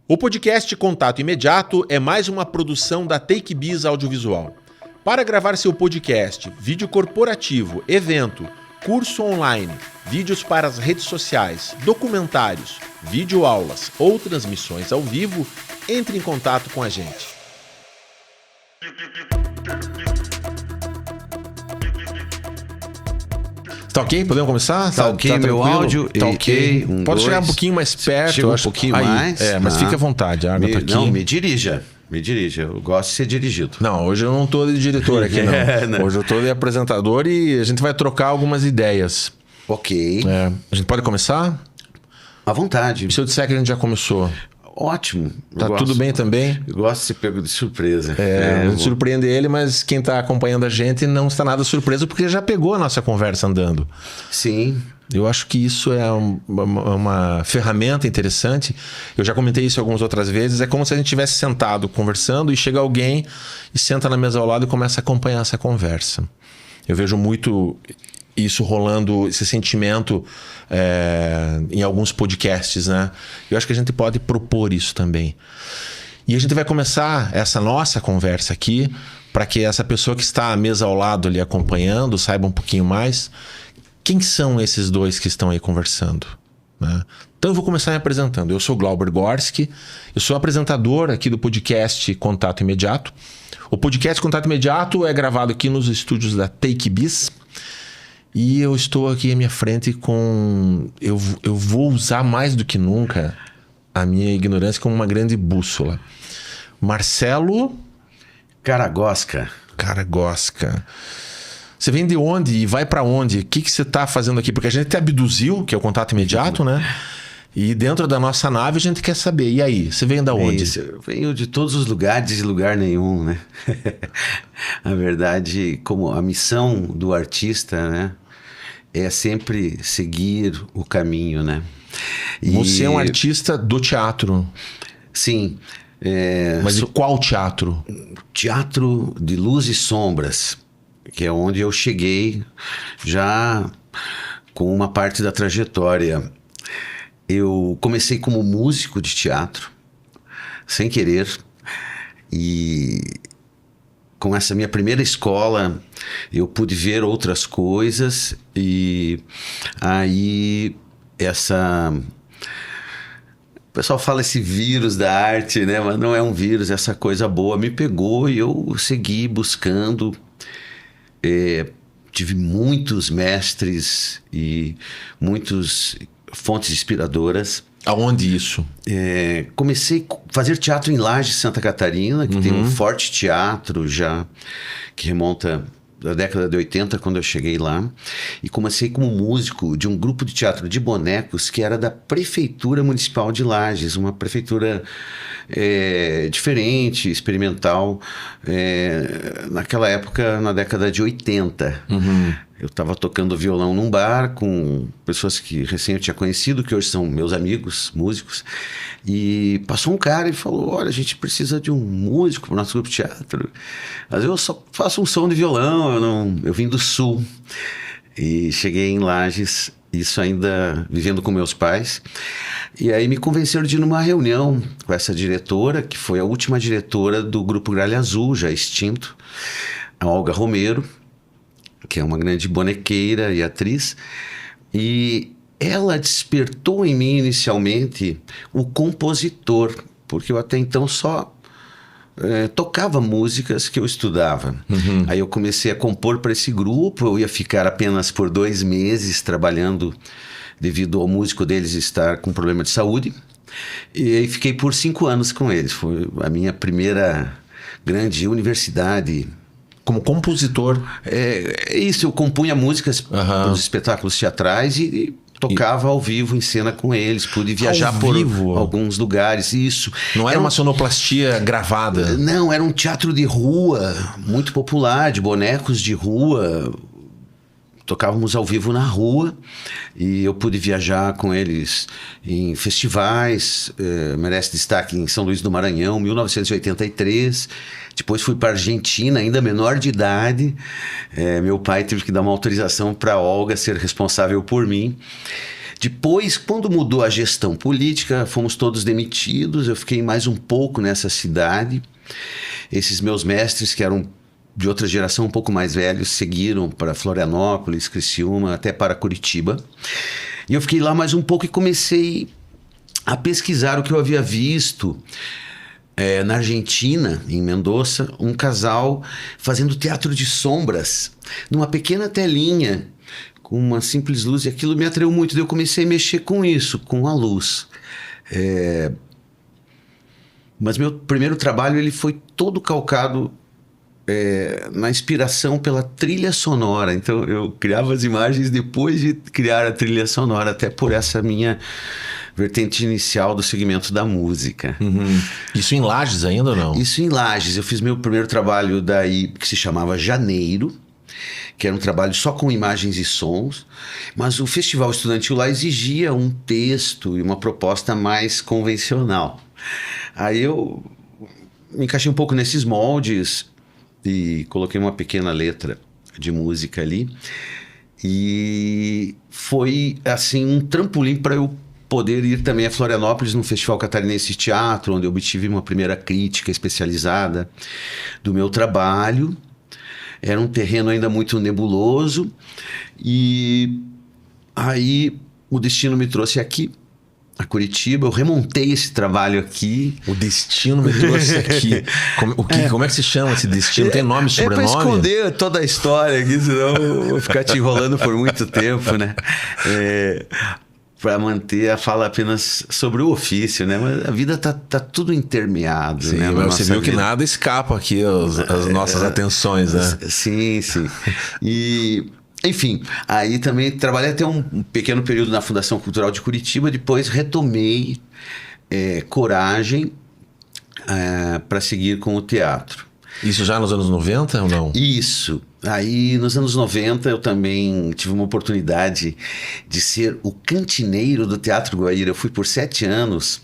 O podcast Contato Imediato é mais uma produção da Take Biz Audiovisual. Para gravar seu podcast, vídeo corporativo, evento, curso online, vídeos para as redes sociais, documentários, videoaulas ou transmissões ao vivo, entre em contato com a gente. Tá ok? Podemos começar? Tá ok, meu áudio. Tá ok. Pode chegar um pouquinho mais perto. Chega um pouquinho mais. Mas fique à vontade, a água tá aqui. Não, me dirija. Eu gosto de ser dirigido. Não, hoje eu não tô de diretor aqui, não. Hoje eu tô de apresentador e a gente vai trocar algumas ideias. Ok. A gente pode começar? À vontade. E se eu disser que a gente já começou? Ótimo. Tá tudo bem também? Eu gosto de ser pego de surpresa. A gente surpreende ele, mas quem tá acompanhando a gente não está nada surpreso porque já pegou a nossa conversa andando. Sim. Eu acho que isso é uma ferramenta interessante. Eu já comentei isso algumas outras vezes. É como se a gente estivesse sentado conversando e chega alguém e senta na mesa ao lado e começa a acompanhar essa conversa. Eu vejo muito isso rolando, esse sentimento em alguns podcasts, né? Eu acho que a gente pode propor isso também. E a gente vai começar essa nossa conversa aqui para que essa pessoa que está à mesa ao lado ali acompanhando saiba um pouquinho mais. Quem são esses dois que estão aí conversando? Né? Então eu vou começar me apresentando. Eu sou Glauber Gorski, eu sou apresentador aqui do podcast Contato Imediato. O podcast Contato Imediato é gravado aqui nos estúdios da Take Biz. E eu estou aqui à minha frente com... Eu vou usar mais do que nunca a minha ignorância como uma grande bússola. Marcelo... Caragosca. Você vem de onde e vai para onde? O que você está fazendo aqui? Porque a gente te abduziu, que é o contato imediato, né? E dentro da nossa nave a gente quer saber. E aí, você vem da onde? Eu venho de todos os lugares, de lugar nenhum, né? Na verdade, como a missão do artista, né? É sempre seguir o caminho, né? Você é um artista do teatro. Sim. Mas de qual teatro? Teatro de luz e sombras, que é onde eu cheguei já com uma parte da trajetória. Eu comecei como músico de teatro, sem querer, e com essa minha primeira escola eu pude ver outras coisas, e aí o pessoal fala esse vírus da arte, né? Mas não é um vírus, essa coisa boa me pegou e eu segui buscando. Tive muitos mestres e muitas fontes inspiradoras. Aonde isso? Comecei a fazer teatro em Lages, Santa Catarina, que tem um forte teatro já, que remonta da década de 80, quando eu cheguei lá. E comecei como músico de um grupo de teatro de bonecos que era da Prefeitura Municipal de Lages, uma prefeitura diferente, experimental, naquela época, na década de 80. Eu estava tocando violão num bar com pessoas que recém eu tinha conhecido, que hoje são meus amigos, músicos, e passou um cara e falou: olha, a gente precisa de um músico para o nosso grupo de teatro. Mas eu só faço um som de violão, eu vim do Sul. E cheguei em Lages, isso ainda vivendo com meus pais. E aí me convenceram de ir numa reunião com essa diretora, que foi a última diretora do Grupo Gralha Azul, já extinto, a Olga Romero, que é uma grande bonequeira e atriz. E ela despertou em mim inicialmente o compositor, porque eu até então só tocava músicas que eu estudava. Aí eu comecei a compor para esse grupo. Eu ia ficar apenas por 2 meses trabalhando, devido ao músico deles estar com problema de saúde. E aí fiquei por 5 anos com eles. Foi a minha primeira grande universidade. Como compositor? Isso, eu compunha músicas para os espetáculos teatrais e tocava ao vivo em cena com eles. Pude viajar por alguns lugares. Isso. Não era uma sonoplastia gravada? Não, era um teatro de rua, muito popular, de bonecos de rua. Tocávamos ao vivo na rua e eu pude viajar com eles em festivais. Merece destaque em São Luís do Maranhão, 1983. Depois fui para a Argentina, ainda menor de idade. Meu pai teve que dar uma autorização para a Olga ser responsável por mim. Depois, quando mudou a gestão política, fomos todos demitidos, eu fiquei mais um pouco nessa cidade. Esses meus mestres, que eram de outra geração, um pouco mais velhos, seguiram para Florianópolis, Criciúma, até para Curitiba. E eu fiquei lá mais um pouco e comecei a pesquisar o que eu havia visto na Argentina, em Mendoza, um casal fazendo teatro de sombras, numa pequena telinha, com uma simples luz, e aquilo me atraiu muito. Daí eu comecei a mexer com isso, com a luz. Mas meu primeiro trabalho ele foi todo calcado na inspiração pela trilha sonora. Então eu criava as imagens depois de criar a trilha sonora, até por essa minha vertente inicial do segmento da música. Isso em Lages ainda ou não? Isso em Lages. Eu fiz meu primeiro trabalho daí, que se chamava Janeiro, que era um trabalho só com imagens e sons, mas o festival estudantil lá exigia um texto e uma proposta mais convencional. Aí eu me encaixei um pouco nesses moldes e coloquei uma pequena letra de música ali, e foi assim um trampolim para eu poder ir também a Florianópolis, no Festival Catarinense de Teatro, onde eu obtive uma primeira crítica especializada do meu trabalho. Era um terreno ainda muito nebuloso, e aí o destino me trouxe aqui, a Curitiba. Eu remontei esse trabalho aqui. O destino me trouxe aqui. Como é que se chama esse destino? Tem nome, sobrenome? É pra esconder toda a história aqui, senão eu vou ficar te enrolando por muito tempo, né? Para manter a fala apenas sobre o ofício, né? Mas a vida tá tudo intermeado. Sim, né? Mas você viu que nada escapa aqui às nossas atenções, né? Sim. E, enfim, aí também trabalhei até um pequeno período na Fundação Cultural de Curitiba, depois retomei coragem para seguir com o teatro. Isso já nos anos 90 ou não? Isso. Aí, nos anos 90, eu também tive uma oportunidade de ser o cantineiro do Teatro Guaíra. Eu fui por 7 anos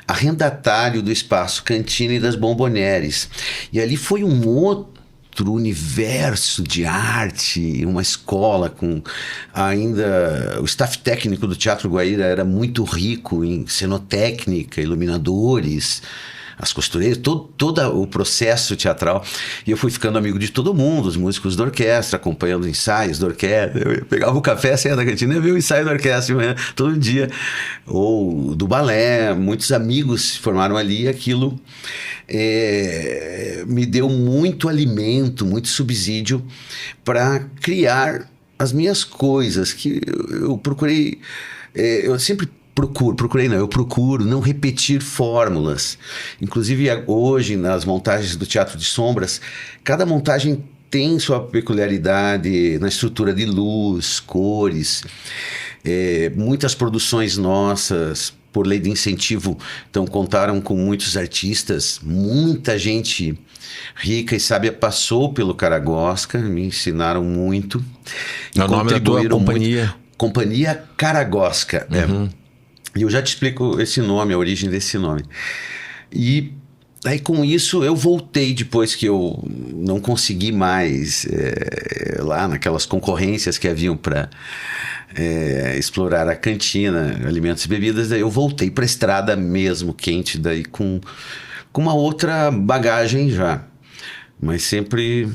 arrendatário do espaço Cantina e das Bombonieres. E ali foi um outro universo de arte, uma escola com ainda... O staff técnico do Teatro Guaíra era muito rico em cenotécnica, iluminadores, as costureiras, todo o processo teatral. E eu fui ficando amigo de todo mundo, os músicos da orquestra, acompanhando ensaios da orquestra. Eu pegava o café, saia da cantina e via o ensaio da orquestra de manhã, todo dia. Ou do balé, muitos amigos se formaram ali, e aquilo me deu muito alimento, muito subsídio para criar as minhas coisas, que eu procurei... eu sempre eu procuro não repetir fórmulas. Inclusive hoje, nas montagens do Teatro de Sombras, cada montagem tem sua peculiaridade na estrutura de luz, cores. Muitas produções nossas, por lei de incentivo, então contaram com muitos artistas, muita gente rica e sábia passou pelo Caragosca, me ensinaram muito. É o nome da tua companhia? Muito. Companhia Caragosca. E eu já te explico esse nome, a origem desse nome. E aí com isso eu voltei, depois que eu não consegui mais lá naquelas concorrências que haviam para explorar a cantina, alimentos e bebidas. Daí eu voltei para a estrada mesmo, quente, daí com uma outra bagagem já, mas sempre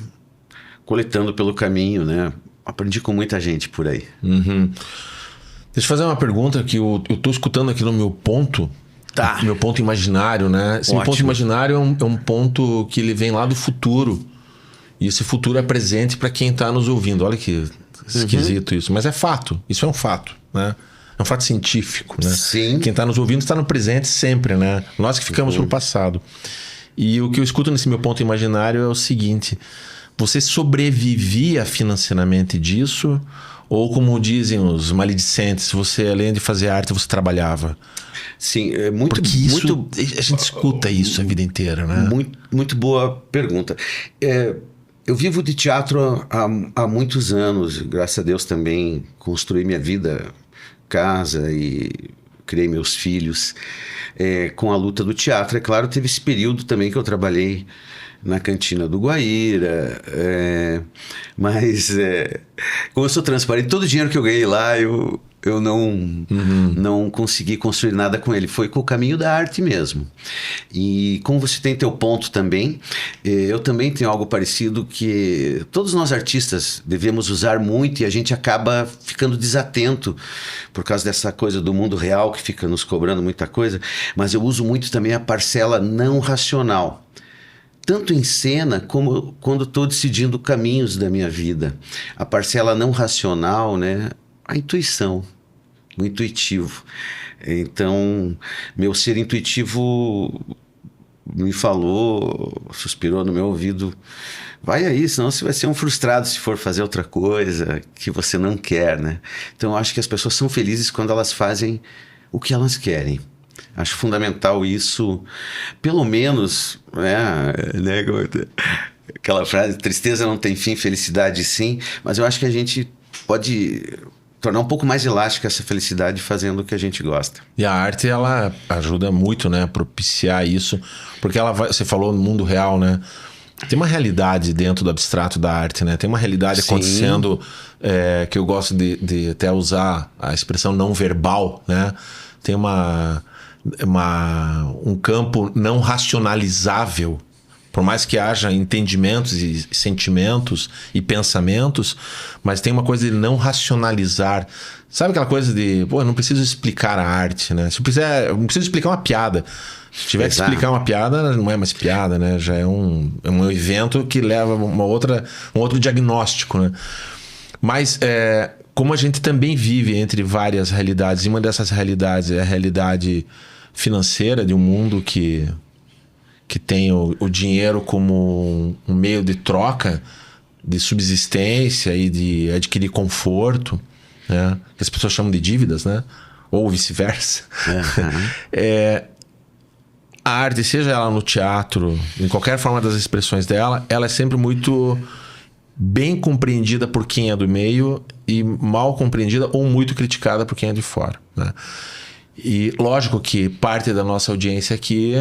coletando pelo caminho, né? Aprendi com muita gente por aí. Deixa eu fazer uma pergunta que eu tô escutando aqui no meu ponto. Tá. Meu ponto imaginário, né? Esse ponto imaginário é um ponto que ele vem lá do futuro. E esse futuro é presente para quem tá nos ouvindo. Olha que esquisito isso. Mas é fato. Isso é um fato, né? É um fato científico, né? Sim. Quem tá nos ouvindo está no presente sempre, né? Nós que ficamos pro passado. E o que eu escuto nesse meu ponto imaginário é o seguinte: você sobrevivia financeiramente disso? Ou, como dizem os maledicentes, você, além de fazer arte, você trabalhava? Sim, é muito... Porque isso, a gente escuta isso a vida inteira, né? Muito boa pergunta. Eu vivo de teatro há muitos anos. Graças a Deus também construí minha vida, casa, e criei meus filhos com a luta do teatro. É claro, teve esse período também que eu trabalhei na cantina do Guaíra, mas como eu sou transparente, todo o dinheiro que eu ganhei lá eu eu não consegui construir nada com ele. Foi com o caminho da arte mesmo. E como você tem teu ponto também, eu também tenho algo parecido, que todos nós artistas devemos usar muito e a gente acaba ficando desatento por causa dessa coisa do mundo real que fica nos cobrando muita coisa, mas eu uso muito também a parcela não racional. Tanto em cena como quando estou decidindo caminhos da minha vida. A parcela não racional, né? A intuição, o intuitivo. Então, meu ser intuitivo me falou, suspirou no meu ouvido: vai aí, senão você vai ser um frustrado se for fazer outra coisa que você não quer, né? Então, eu acho que as pessoas são felizes quando elas fazem o que elas querem. Acho fundamental isso, pelo menos, né, aquela frase, tristeza não tem fim, felicidade sim, mas eu acho que a gente pode tornar um pouco mais elástica essa felicidade fazendo o que a gente gosta. E a arte, ela ajuda muito, né, a propiciar isso, porque ela vai, você falou no mundo real, né, tem uma realidade dentro do abstrato da arte, né, tem uma realidade Sim. acontecendo, que eu gosto de até usar a expressão não verbal, né, tem um campo não racionalizável, por mais que haja entendimentos e sentimentos e pensamentos, mas tem uma coisa de não racionalizar. Sabe aquela coisa de, pô, eu não preciso explicar a arte, né? Se eu quiser, eu não preciso explicar uma piada. Se tiver que explicar uma piada, não é mais piada, né? Já é um evento que leva um outro diagnóstico, né? Mas como a gente também vive entre várias realidades, e uma dessas realidades é a realidade financeira de um mundo que tem o dinheiro como um meio de troca, de subsistência e de adquirir conforto, né? Que as pessoas chamam de dívidas, né? Ou vice-versa. Uhum. A arte, seja ela no teatro, em qualquer forma das expressões dela, ela é sempre muito bem compreendida por quem é do meio e mal compreendida ou muito criticada por quem é de fora, né? E lógico que parte da nossa audiência aqui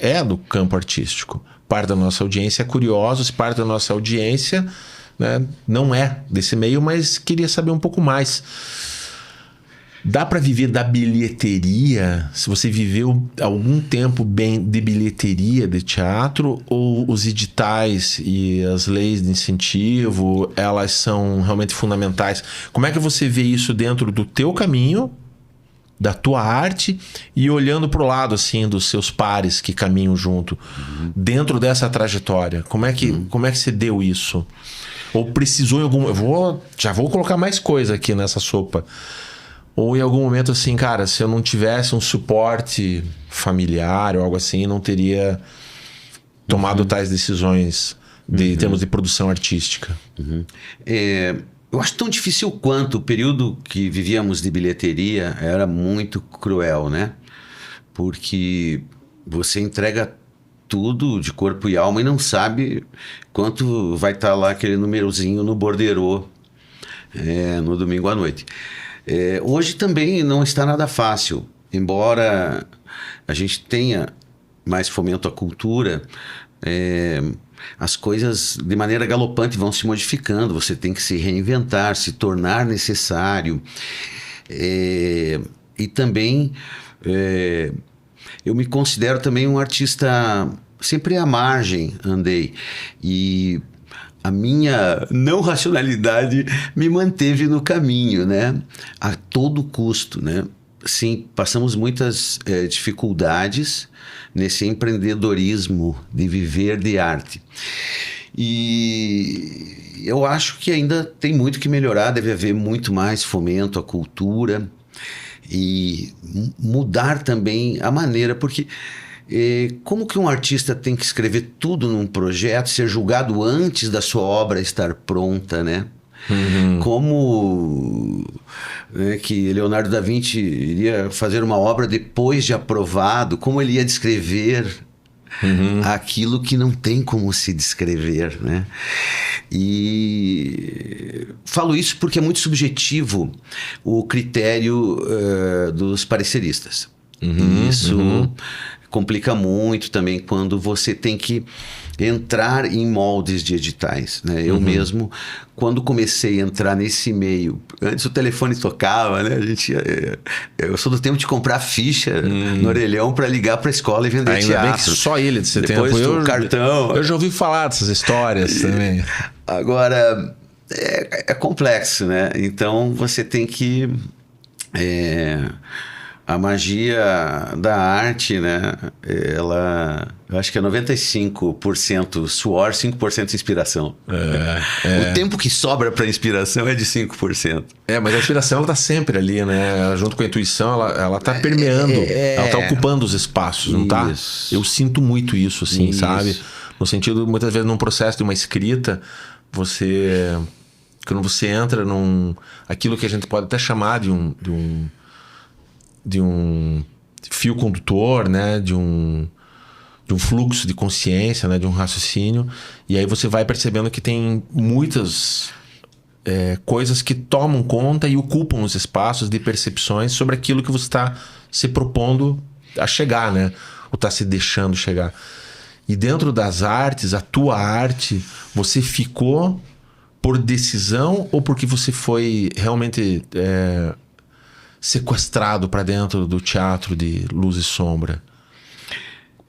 é do campo artístico. Parte da nossa audiência é curiosos, parte da nossa audiência, né, não é desse meio, mas queria saber um pouco mais. Dá para viver da bilheteria? Se você viveu algum tempo bem de bilheteria de teatro, ou os editais e as leis de incentivo, elas são realmente fundamentais? Como é que você vê isso dentro do teu caminho, da tua arte, e olhando pro lado assim dos seus pares que caminham junto, dentro dessa trajetória? Como é que você deu isso? Ou precisou em algum... já vou colocar mais coisa aqui nessa sopa. Ou em algum momento assim, cara, se eu não tivesse um suporte familiar ou algo assim, não teria tomado tais decisões em termos de produção artística. Eu acho tão difícil quanto. O período que vivíamos de bilheteria era muito cruel, né? Porque você entrega tudo de corpo e alma e não sabe quanto vai estar lá aquele numerozinho no borderô no domingo à noite. Hoje também não está nada fácil, embora a gente tenha mais fomento à cultura, as coisas de maneira galopante vão se modificando, você tem que se reinventar, se tornar necessário. E também eu me considero também um artista sempre à margem, andei, e a minha não racionalidade me manteve no caminho, né? A todo custo, né? Sim, passamos muitas dificuldades nesse empreendedorismo de viver de arte. E eu acho que ainda tem muito que melhorar, deve haver muito mais fomento à cultura e mudar também a maneira, porque como que um artista tem que escrever tudo num projeto, ser julgado antes da sua obra estar pronta, né? Como que Leonardo da Vinci iria fazer uma obra depois de aprovado, como ele ia descrever aquilo que não tem como se descrever, né? E falo isso porque é muito subjetivo o critério dos pareceristas. Isso complica muito também quando você tem que entrar em moldes de editais, né? Eu mesmo, quando comecei a entrar nesse meio, antes o telefone tocava, né? Eu sou do tempo de comprar ficha no orelhão para ligar para a escola e vender Ainda teatro. bem que só ele desse Depois tempo. do cartão. Eu já ouvi falar dessas histórias também. Agora, é complexo, né? Então, você tem que... a magia da arte, né? Eu acho que é 95% suor, 5% inspiração. O tempo que sobra para inspiração é de 5%. Mas a inspiração ela tá sempre ali, né? Junto com a intuição, ela tá permeando, ela tá ocupando os espaços, não tá? Eu sinto muito isso, assim, sabe? No sentido, muitas vezes, num processo de uma escrita, quando você entra aquilo que a gente pode até chamar de um fio condutor, né? De um fluxo de consciência, né? De um raciocínio. E aí você vai percebendo que tem muitas coisas que tomam conta e ocupam os espaços de percepções sobre aquilo que você está se propondo a chegar, né? Ou está se deixando chegar. E dentro das artes, a tua arte, você ficou por decisão ou porque você foi realmente sequestrado para dentro do teatro de luz e sombra?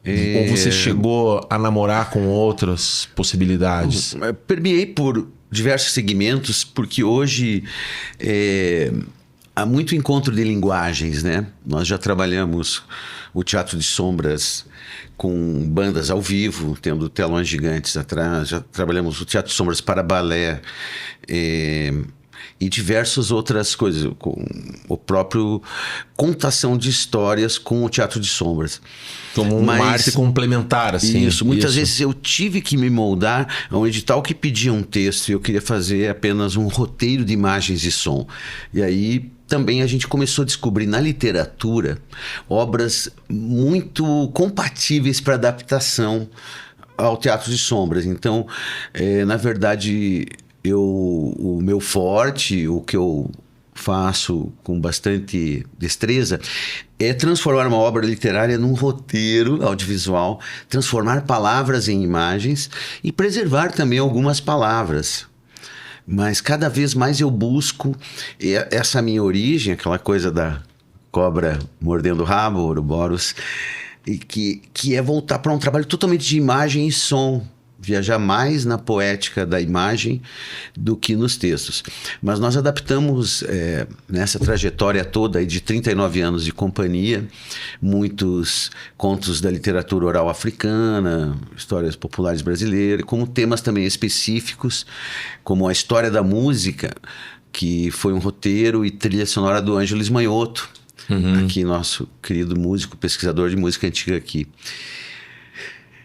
Ou você chegou a namorar com outras possibilidades? Eu permeei por diversos segmentos, porque hoje há muito encontro de linguagens, né? Nós já trabalhamos o teatro de sombras com bandas ao vivo, tendo telões gigantes atrás, já trabalhamos o teatro de sombras para balé, e diversas outras coisas, com o próprio contação de histórias com o teatro de sombras. Como uma arte complementar, assim. Isso, muitas vezes eu tive que me moldar a um edital que pedia um texto e eu queria fazer apenas um roteiro de imagens e som. E aí também a gente começou a descobrir na literatura obras muito compatíveis para adaptação ao teatro de sombras. Então, na verdade, o meu forte, o que eu faço com bastante destreza, é transformar uma obra literária num roteiro audiovisual, transformar palavras em imagens e preservar também algumas palavras. Mas cada vez mais eu busco essa minha origem, aquela coisa da cobra mordendo o rabo, Ouroboros, e que é voltar para um trabalho totalmente de imagem e som. Viajar mais na poética da imagem do que nos textos. Mas nós adaptamos, nessa trajetória toda aí de 39 anos de companhia, muitos contos da literatura oral africana, histórias populares brasileiras, como temas também específicos, como a história da música, que foi um roteiro e trilha sonora do Ângelo Ismanhoto, aqui nosso querido músico, pesquisador de música antiga aqui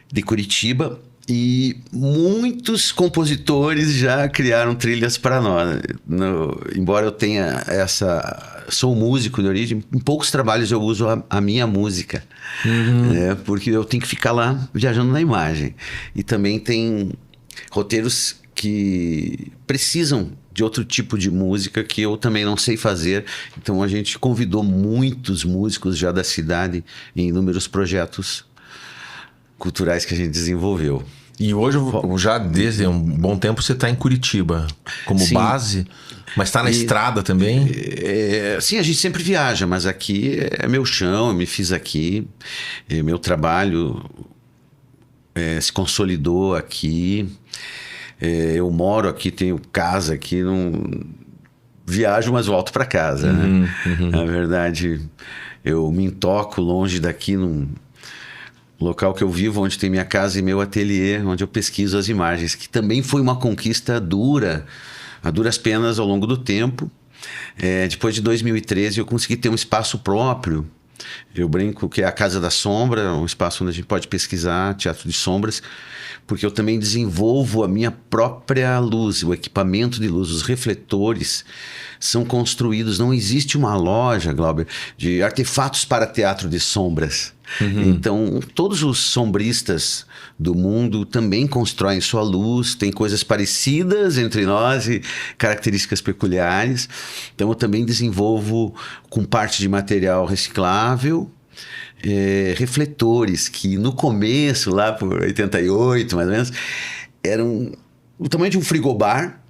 de Curitiba. E muitos compositores já criaram trilhas para nós. Embora eu tenha sou músico de origem, em poucos trabalhos eu uso a minha música, porque eu tenho que ficar lá viajando na imagem. E também tem roteiros que precisam de outro tipo de música que eu também não sei fazer. Então a gente convidou muitos músicos já da cidade em inúmeros projetos culturais que a gente desenvolveu. E hoje, já desde um bom tempo, você está em Curitiba como Sim. base, mas está na estrada também? Sim, a gente sempre viaja, mas aqui é meu chão, eu me fiz aqui, meu trabalho se consolidou aqui, eu moro aqui, tenho casa aqui, não viajo, mas volto para casa, né? Na verdade, eu me intoco longe daqui num local que eu vivo, onde tem minha casa e meu ateliê, onde eu pesquiso as imagens, que também foi uma conquista dura, a duras penas ao longo do tempo. Depois de 2013 eu consegui ter um espaço próprio. Eu brinco que é a Casa da Sombra, um espaço onde a gente pode pesquisar teatro de sombras, porque eu também desenvolvo a minha própria luz, o equipamento de luz, os refletores são construídos. Não existe uma loja, Glauber, de artefatos para teatro de sombras. Então, todos os sombristas do mundo também constroem sua luz, tem coisas parecidas entre nós e características peculiares. Então, eu também desenvolvo com parte de material reciclável, refletores que no começo, lá por 88 mais ou menos, eram o tamanho de um frigobar,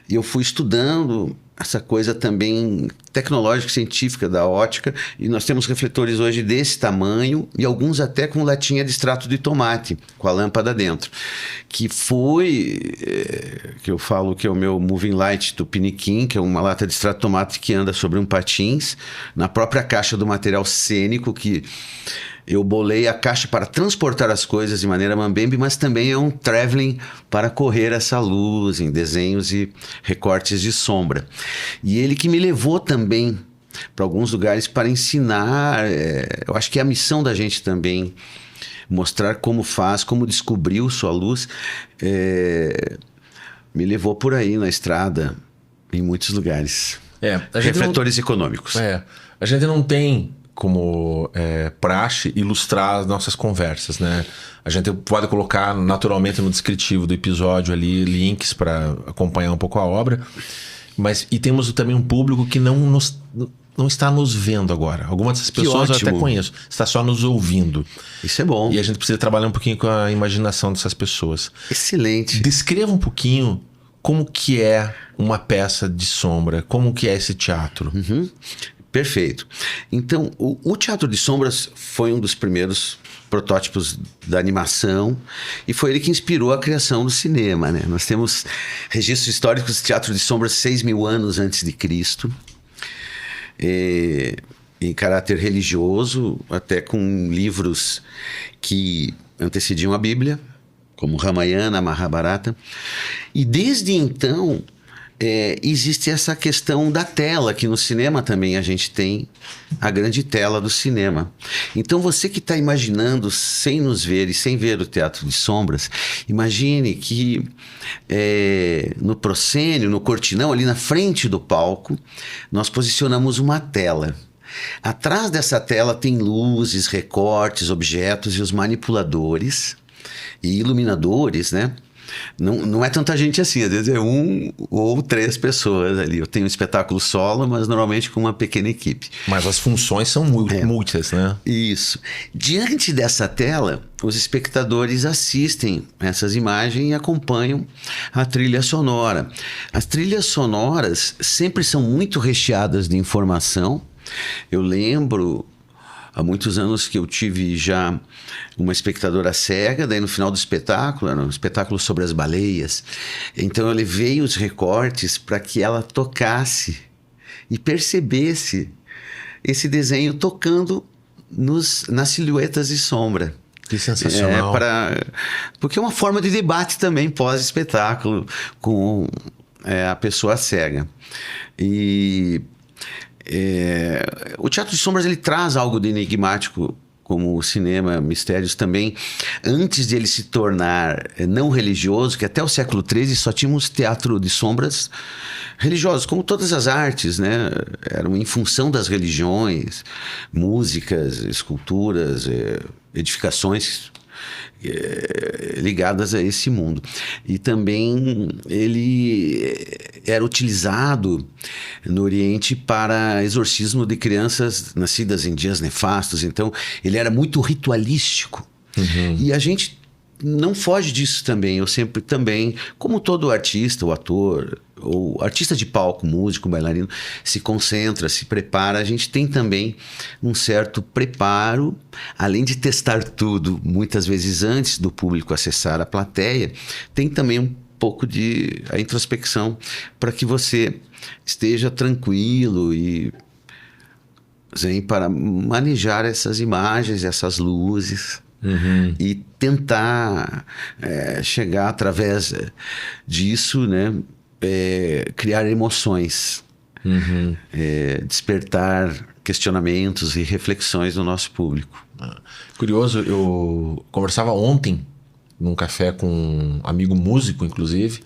e eu fui estudando essa coisa também tecnológica e científica da ótica, e nós temos refletores hoje desse tamanho e alguns até com latinha de extrato de tomate, com a lâmpada dentro, que foi, que eu falo que é o meu moving light do Piniquim, que é uma lata de extrato de tomate que anda sobre um patins, na própria caixa do material cênico, que eu bolei a caixa para transportar as coisas de maneira mambembe, mas também é um traveling para correr essa luz em desenhos e recortes de sombra. E ele que me levou também para alguns lugares para ensinar, eu acho que é a missão da gente também, mostrar como faz, como descobriu sua luz, me levou por aí na estrada, em muitos lugares. Refletores econômicos. A gente não tem como praxe ilustrar as nossas conversas, né? A gente pode colocar naturalmente no descritivo do episódio ali links para acompanhar um pouco a obra, e temos também um público que não está nos vendo agora. Algumas dessas pessoas eu até conheço, está só nos ouvindo. Isso é bom. E a gente precisa trabalhar um pouquinho com a imaginação dessas pessoas. Excelente. Descreva um pouquinho como que é uma peça de sombra, como que é esse teatro. Uhum. Perfeito. Então, o Teatro de Sombras foi um dos primeiros protótipos da animação e foi ele que inspirou a criação do cinema, né? Nós temos registros históricos de Teatro de Sombras 6.000 anos antes de Cristo, em caráter religioso, até com livros que antecediam a Bíblia, como Ramayana, Mahabharata. E desde então existe essa questão da tela, que no cinema também a gente tem a grande tela do cinema. Então você que está imaginando sem nos ver e sem ver o Teatro de Sombras, imagine que no proscênio, no cortinão, ali na frente do palco, nós posicionamos uma tela. Atrás dessa tela tem luzes, recortes, objetos e os manipuladores e iluminadores, né? Não é tanta gente assim, às vezes é 1 ou 3 pessoas ali. Eu tenho um espetáculo solo, mas normalmente com uma pequena equipe. Mas as funções são múltiplas, né? Isso. Diante dessa tela, os espectadores assistem essas imagens e acompanham a trilha sonora. As trilhas sonoras sempre são muito recheadas de informação. Eu lembro há muitos anos que eu tive já uma espectadora cega, daí no final do espetáculo, era um espetáculo sobre as baleias, então eu levei os recortes para que ela tocasse e percebesse esse desenho tocando nas silhuetas de sombra. Que sensacional. Porque é uma forma de debate também pós-espetáculo com a pessoa cega. E o Teatro de Sombras ele traz algo de enigmático, como o cinema Mistérios também, antes de ele se tornar não religioso, que até o século XIII só tínhamos teatro de sombras religiosos, como todas as artes, né? Eram em função das religiões, músicas, esculturas, edificações ligadas a esse mundo. E também ele era utilizado no Oriente para exorcismo de crianças nascidas em dias nefastos. Então ele era muito ritualístico. E a gente não foge disso também. Eu sempre também, como todo artista, o ator, ou artista de palco, músico, bailarino, se concentra, se prepara. A gente tem também um certo preparo, além de testar tudo, muitas vezes antes do público acessar a plateia, tem também um pouco de a introspecção para que você esteja tranquilo e zen para manejar essas imagens, essas luzes. E tentar chegar através disso, né, criar emoções, despertar questionamentos e reflexões no nosso público. Curioso, eu conversava ontem num café com um amigo músico, inclusive,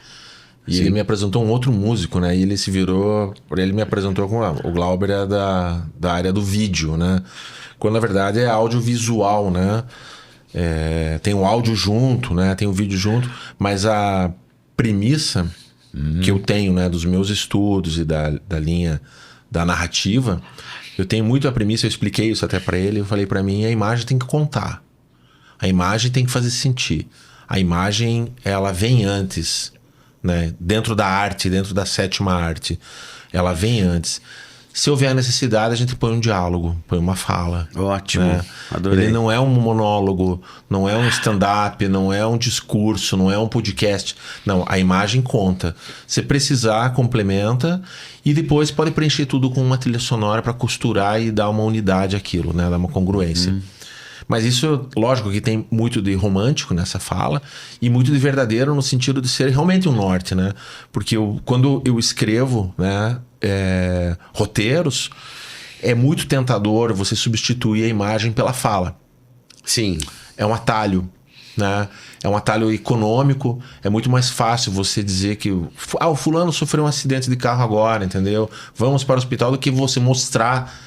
e ele me apresentou um outro músico, né? E ele se virou, ele me apresentou com o Glauber é da área do vídeo, né? Quando na verdade é audiovisual, né? Tem o áudio junto, né? Tem o vídeo junto, mas a premissa que eu tenho, né, dos meus estudos e da linha da narrativa Eu tenho muito a premissa, eu expliquei isso até para ele, eu falei para mim, a imagem tem que contar. A imagem tem que fazer sentir. A imagem, ela vem antes, né? Dentro da arte, dentro da sétima arte, ela vem antes. Se houver a necessidade, a gente põe um diálogo, põe uma fala. Ótimo, né? adorei. Ele não é um monólogo, não é um stand-up, não é um discurso, não é um podcast. Não, a imagem conta. Se precisar, complementa e depois pode preencher tudo com uma trilha sonora para costurar e dar uma unidade àquilo, né? Dar uma congruência. Mas isso, lógico que tem muito de romântico nessa fala e muito de verdadeiro no sentido de ser realmente um norte, né? Porque quando eu escrevo, né, roteiros, é muito tentador você substituir a imagem pela fala. Sim. É um atalho, né? É um atalho econômico. É muito mais fácil você dizer que o fulano sofreu um acidente de carro agora, entendeu? Vamos para o hospital, do que você mostrar,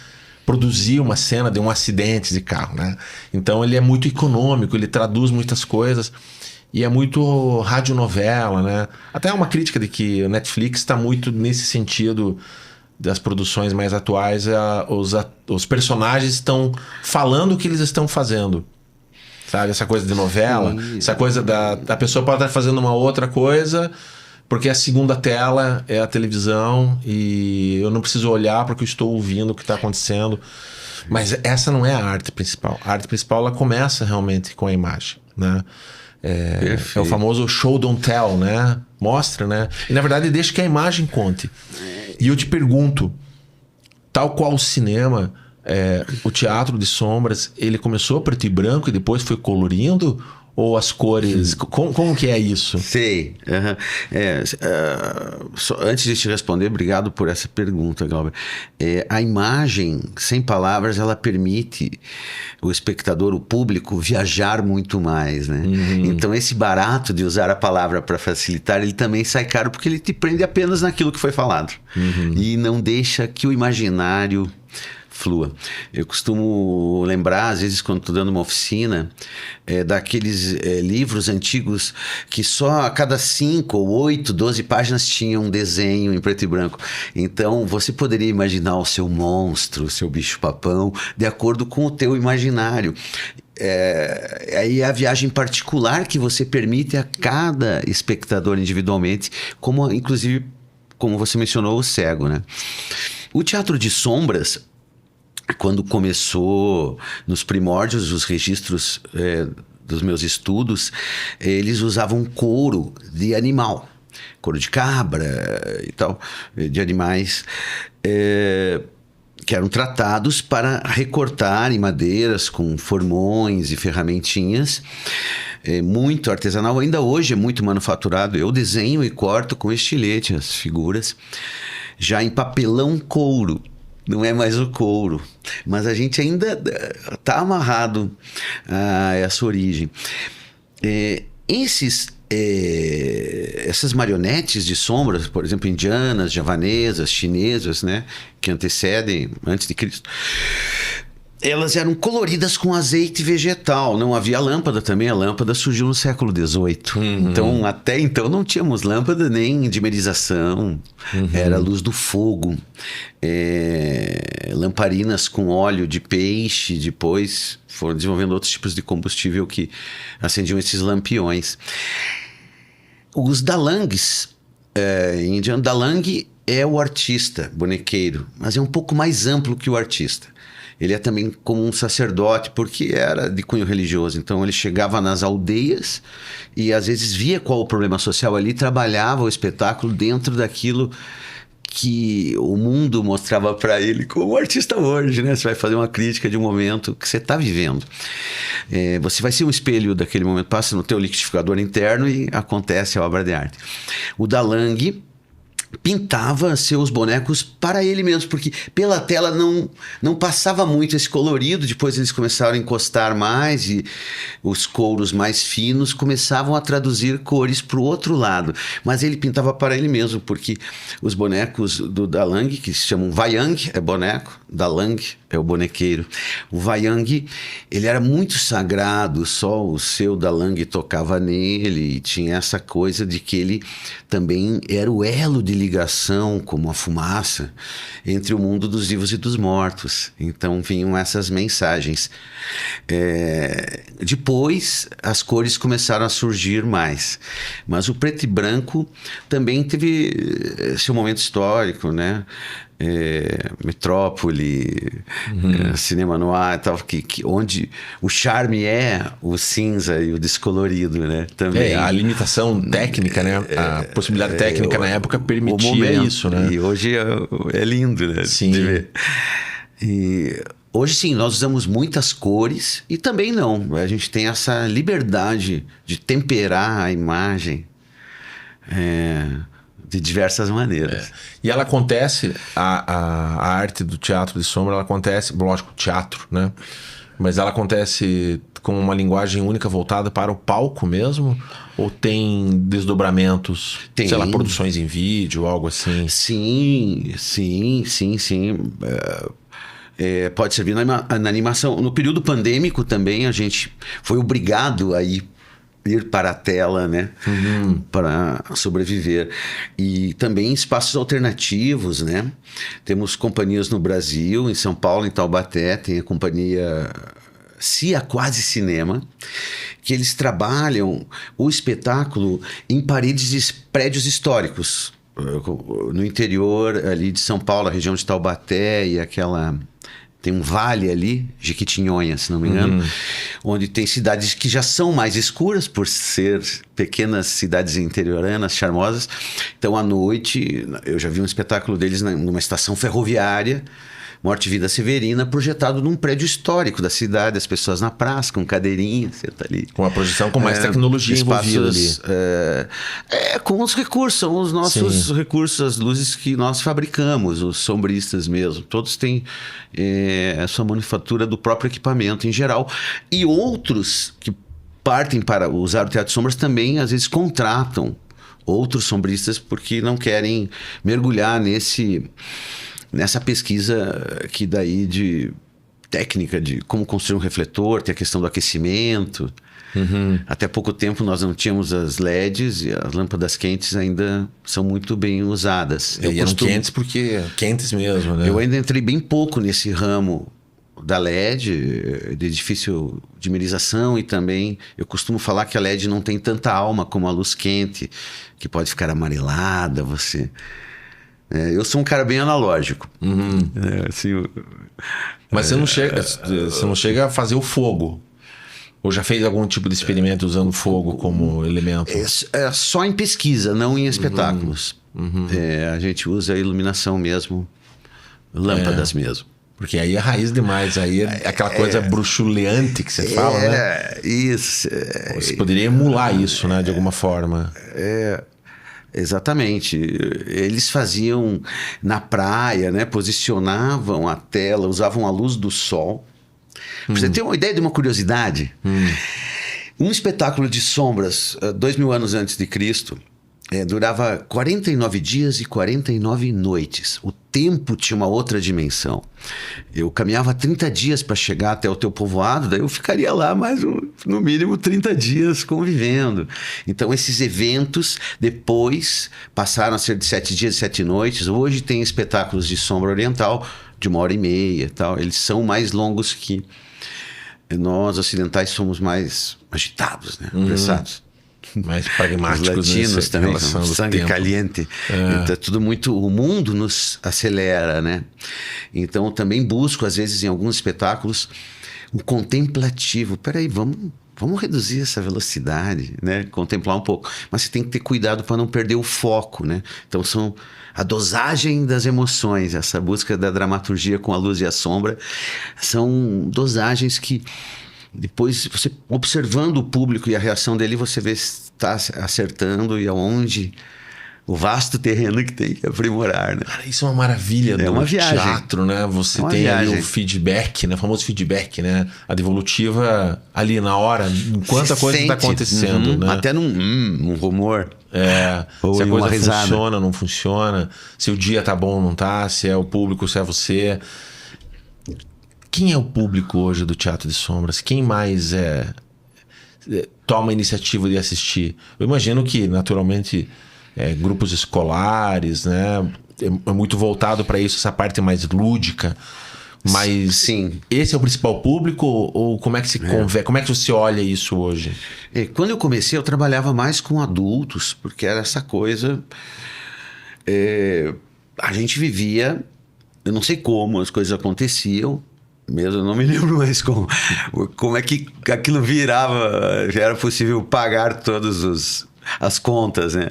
produzir uma cena de um acidente de carro, né? Então ele é muito econômico, ele traduz muitas coisas e é muito radionovela, né? Até uma crítica de que o Netflix está muito nesse sentido das produções mais atuais. Os personagens estão falando o que eles estão fazendo, sabe? Essa coisa de novela, essa coisa da pessoa pode estar fazendo uma outra coisa porque a segunda tela é a televisão e eu não preciso olhar porque eu estou ouvindo o que está acontecendo. Mas essa não é a arte principal. A arte principal, ela começa realmente com a imagem, né? É o famoso show don't tell, né? Mostra, né? E na verdade deixa que a imagem conte. E eu te pergunto, tal qual o cinema, o teatro de sombras, ele começou preto e branco e depois foi colorindo? Ou as cores? Como que é isso? Sei. Antes de te responder, obrigado por essa pergunta, Glauber. A imagem, sem palavras, ela permite o espectador, o público, viajar muito mais, né? Então, esse barato de usar a palavra para facilitar, ele também sai caro porque ele te prende apenas naquilo que foi falado. E não deixa que o imaginário flua. Eu costumo lembrar, às vezes, quando estou dando uma oficina, daqueles livros antigos que só a cada 5 ou 8, 12 páginas tinham um desenho em preto e branco. Então, você poderia imaginar o seu monstro, o seu bicho-papão, de acordo com o teu imaginário. Aí é a viagem particular que você permite a cada espectador individualmente, inclusive, como você mencionou, o cego, né? O teatro de sombras, quando começou nos primórdios, os registros dos meus estudos, eles usavam couro de animal, couro de cabra e tal, de animais que eram tratados para recortar em madeiras com formões e ferramentinhas. Muito artesanal, ainda hoje é muito manufaturado. Eu desenho e corto com estilete as figuras, já em papelão couro. Não é mais o couro, mas a gente ainda está amarrado a essa origem. Essas marionetes de sombras, por exemplo, indianas, javanesas, chinesas, né, que antecedem antes de Cristo, elas eram coloridas com azeite vegetal. Não havia lâmpada também. A lâmpada surgiu no século XVIII. Então, até então, não tínhamos lâmpada nem dimerização. Era a luz do fogo. Lamparinas com óleo de peixe. Depois foram desenvolvendo outros tipos de combustível que acendiam esses lampiões. Os dalangues, em indiano, dalang é o artista, bonequeiro. Mas é um pouco mais amplo que o artista. Ele é também como um sacerdote, porque era de cunho religioso. Então ele chegava nas aldeias e às vezes via qual o problema social ali, trabalhava o espetáculo dentro daquilo que o mundo mostrava para ele como artista hoje, né? Você vai fazer uma crítica de um momento que você está vivendo. Você vai ser um espelho daquele momento, passa no teu liquidificador interno e acontece a obra de arte. O Dalang pintava seus bonecos para ele mesmo, porque pela tela não passava muito esse colorido. Depois eles começaram a encostar mais e os couros mais finos começavam a traduzir cores para o outro lado, mas ele pintava para ele mesmo, porque os bonecos do Dalang, que se chamam Wayang, é boneco, Dalang é o bonequeiro. O Wayang, ele era muito sagrado, só o seu Dalang tocava nele, e tinha essa coisa de que ele também era o elo de ligação, como a fumaça, entre o mundo dos vivos e dos mortos. Então vinham essas mensagens. Depois as cores começaram a surgir mais, mas o preto e branco também teve seu momento histórico, né? Metrópole, Cinema Noir, tal, onde o charme é o cinza e o descolorido, né? Também. A limitação técnica, né? A possibilidade técnica na época permitia momento, isso, né? E hoje é lindo, né? Sim. De ver. E hoje sim, nós usamos muitas cores e também não. A gente tem essa liberdade de temperar a imagem de diversas maneiras. E ela acontece, a arte do teatro de sombra, ela acontece, lógico, teatro, né? Mas ela acontece com uma linguagem única voltada para o palco mesmo? Ou tem desdobramentos, sei lá, produções em vídeo, algo assim? Sim. Pode servir na animação. No período pandêmico também a gente foi obrigado a ir para a tela, né? Para sobreviver. E também espaços alternativos, né? Temos companhias no Brasil, em São Paulo, em Taubaté, tem a companhia Cia Quase Cinema, que eles trabalham o espetáculo em paredes de prédios históricos. No interior ali de São Paulo, a região de Taubaté e aquela... Tem um vale ali, Jequitinhonha, se não me engano, onde tem cidades que já são mais escuras, por ser pequenas cidades interioranas, charmosas. Então, à noite, eu já vi um espetáculo deles numa estação ferroviária, Morte e Vida Severina, projetado num prédio histórico da cidade, as pessoas na praça, com cadeirinha, você tá ali. Com uma projeção com mais tecnologia envolvida ali. Com os recursos, são os nossos recursos, as luzes que nós fabricamos, os sombristas mesmo. Todos têm a sua manufatura do próprio equipamento em geral. E outros que partem para usar o Teatro de Sombras também, às vezes, contratam outros sombristas porque não querem mergulhar nessa pesquisa que daí de técnica de como construir um refletor, tem a questão do aquecimento. Até pouco tempo nós não tínhamos as LEDs e as lâmpadas quentes ainda são muito bem usadas. Eram quentes porque quentes mesmo, né? Eu ainda entrei bem pouco nesse ramo da LED, de difícil dimerização, e também eu costumo falar que a LED não tem tanta alma como a luz quente, que pode ficar amarelada, eu sou um cara bem analógico. Mas você não chega a fazer o fogo? Ou já fez algum tipo de experimento usando fogo como elemento? É só em pesquisa, não em espetáculos. A gente usa a iluminação mesmo, lâmpadas mesmo. Porque aí é raiz demais, aí é aquela coisa bruxuleante que você fala, né? Isso. Você poderia emular isso, né, de alguma forma. Exatamente. Eles faziam na praia, né? Posicionavam a tela, usavam a luz do sol. Pra você ter uma ideia de uma curiosidade, um espetáculo de sombras, 2000 anos antes de Cristo, durava 49 dias e 49 noites. O tempo tinha uma outra dimensão. Eu caminhava 30 dias para chegar até o teu povoado, daí eu ficaria lá mais no mínimo 30 dias convivendo. Então esses eventos depois passaram a ser de 7 dias e 7 noites. Hoje tem espetáculos de sombra oriental de 1h30 e tal. Eles são mais longos que nós ocidentais, somos mais agitados, né? Apressados. Mais pragmáticos. Os latinos também são sangue caliente. Então, tudo muito... O mundo nos acelera, né? Então, também busco, às vezes, em alguns espetáculos, o contemplativo. Peraí, vamos reduzir essa velocidade, né? Contemplar um pouco. Mas você tem que ter cuidado para não perder o foco, né? Então, são a dosagem das emoções, essa busca da dramaturgia com a luz e a sombra, são dosagens que... Depois, você observando o público e a reação dele, você vê se está acertando e aonde o vasto terreno que tem que aprimorar, né? Cara, isso é uma maravilha do uma viagem. Teatro, né? Você tem ali o feedback, né? O famoso feedback, né? A devolutiva ali na hora, enquanto a coisa está acontecendo, né? Até num rumor. Ou se a coisa funciona, não funciona. Se o dia tá bom ou não tá. Se é o público, se é você. Quem é o público hoje do Teatro de Sombras? Quem mais toma a iniciativa de assistir? Eu imagino que, naturalmente, grupos escolares, né? É muito voltado para isso, essa parte mais lúdica. Mas Sim. Esse é o principal público ou como é que se conversa? Como é que você olha isso hoje? Quando eu comecei, eu trabalhava mais com adultos, porque era essa coisa... a gente vivia, eu não sei como as coisas aconteciam, mesmo eu não me lembro mais como é que aquilo virava, já era possível pagar todas as contas, né?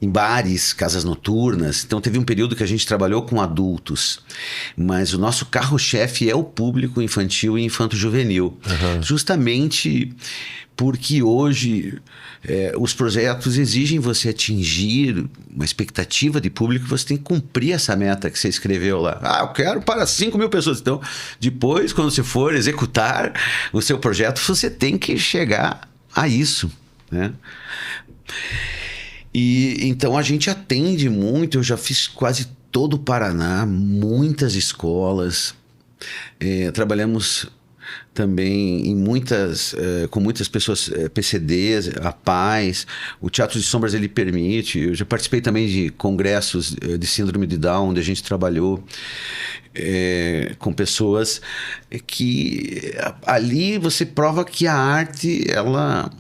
Em bares, casas noturnas. Então teve um período que a gente trabalhou com adultos, mas o nosso carro-chefe é o público infantil e infanto-juvenil. Justamente porque hoje os projetos exigem você atingir uma expectativa de público, você tem que cumprir essa meta que você escreveu lá. Eu quero para 5 mil pessoas. Então, depois, quando você for executar o seu projeto, você tem que chegar a isso, né? E então a gente atende muito, eu já fiz quase todo o Paraná, muitas escolas, trabalhamos também com muitas pessoas, PCDs, a Paz, o Teatro de Sombras ele permite, eu já participei também de congressos de síndrome de Down, onde a gente trabalhou com pessoas que ali você prova que a arte, ela...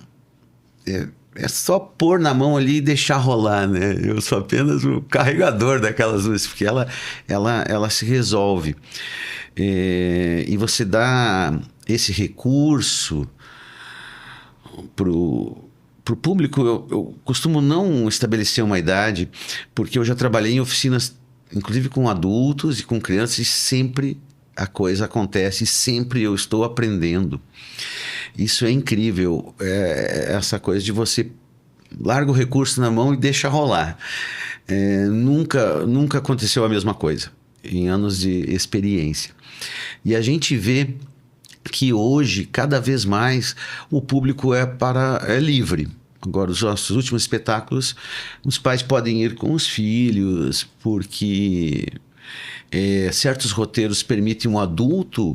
É só pôr na mão ali e deixar rolar, né? Eu sou apenas o carregador daquelas luzes, porque ela se resolve. E você dá esse recurso pro público. Eu costumo não estabelecer uma idade, porque eu já trabalhei em oficinas, inclusive com adultos e com crianças, e sempre a coisa acontece, sempre eu estou aprendendo. Isso é incrível, essa coisa de você larga o recurso na mão e deixa rolar. Nunca aconteceu a mesma coisa em anos de experiência. E a gente vê que hoje, cada vez mais, o público é livre. Agora, os nossos últimos espetáculos, os pais podem ir com os filhos, porque certos roteiros permitem um adulto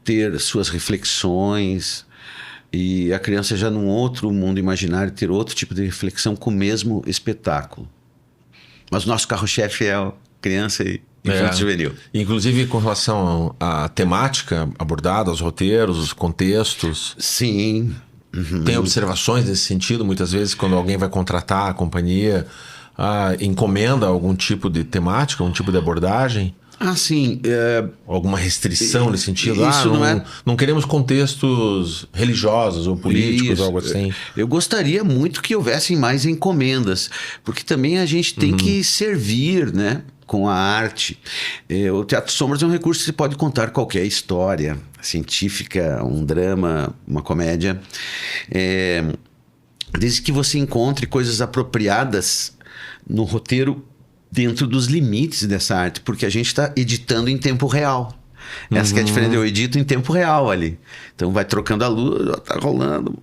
ter suas reflexões, e a criança já num outro mundo imaginário ter outro tipo de reflexão com o mesmo espetáculo. Mas o nosso carro-chefe é a criança e infanto-juvenil. Inclusive com relação à temática abordada, aos roteiros, os contextos. Sim. Tem observações nesse sentido? Muitas vezes quando alguém vai contratar a companhia, encomenda algum tipo de temática, algum tipo de abordagem? Sim. Alguma restrição nesse sentido? Isso não queremos contextos religiosos ou políticos, ou algo assim. Eu gostaria muito que houvessem mais encomendas, porque também a gente tem que servir, né, com a arte. O Teatro Sombras é um recurso que você pode contar qualquer história científica, um drama, uma comédia. Desde que você encontre coisas apropriadas no roteiro dentro dos limites dessa arte, porque a gente está editando em tempo real. Essa que é a diferença, eu edito em tempo real ali. Então vai trocando a luz, tá rolando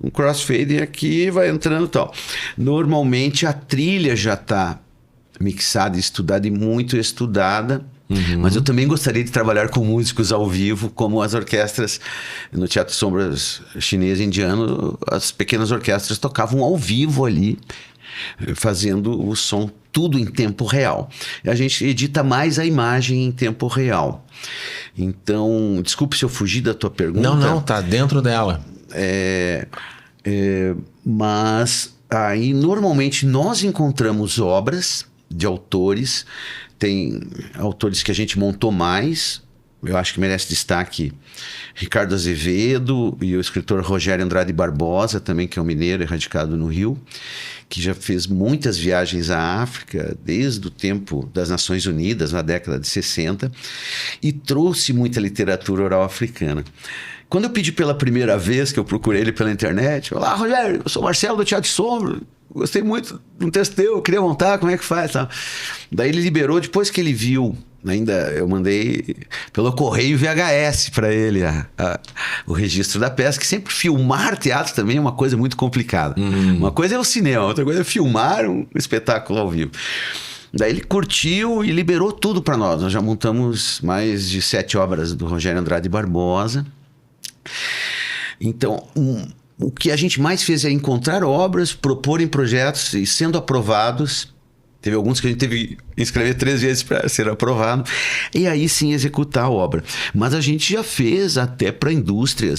um crossfade aqui, vai entrando e tal. Normalmente a trilha já está mixada, estudada e muito estudada. Mas eu também gostaria de trabalhar com músicos ao vivo, como as orquestras no Teatro Sombras chinês e indiano, as pequenas orquestras tocavam ao vivo ali, fazendo o som tudo em tempo real. A gente edita mais a imagem em tempo real. Então, desculpe se eu fugi da tua pergunta. Não, tá dentro dela. Mas aí normalmente nós encontramos obras de autores, tem autores que a gente montou mais, eu acho que merece destaque Ricardo Azevedo e o escritor Rogério Andrade Barbosa, também, que é um mineiro radicado no Rio, que já fez muitas viagens à África desde o tempo das Nações Unidas, na década de 60, e trouxe muita literatura oral africana. Quando eu pedi pela primeira vez, que eu procurei ele pela internet, olá, Rogério, eu sou Marcelo do Teatro Sombra, gostei muito de um texto teu, eu queria montar, como é que faz? Tá? Daí ele liberou, depois que ele viu, ainda eu mandei pelo correio VHS para ele o registro da peça, que sempre filmar teatro também é uma coisa muito complicada. Uma coisa é o cinema, outra coisa é filmar um espetáculo ao vivo. Daí ele curtiu e liberou tudo para nós. Nós já montamos mais de 7 obras do Rogério Andrade Barbosa. Então, o que a gente mais fez é encontrar obras, propor em projetos e sendo aprovados. Teve alguns que a gente teve que inscrever 3 vezes para ser aprovado. E aí sim executar a obra. Mas a gente já fez até para indústria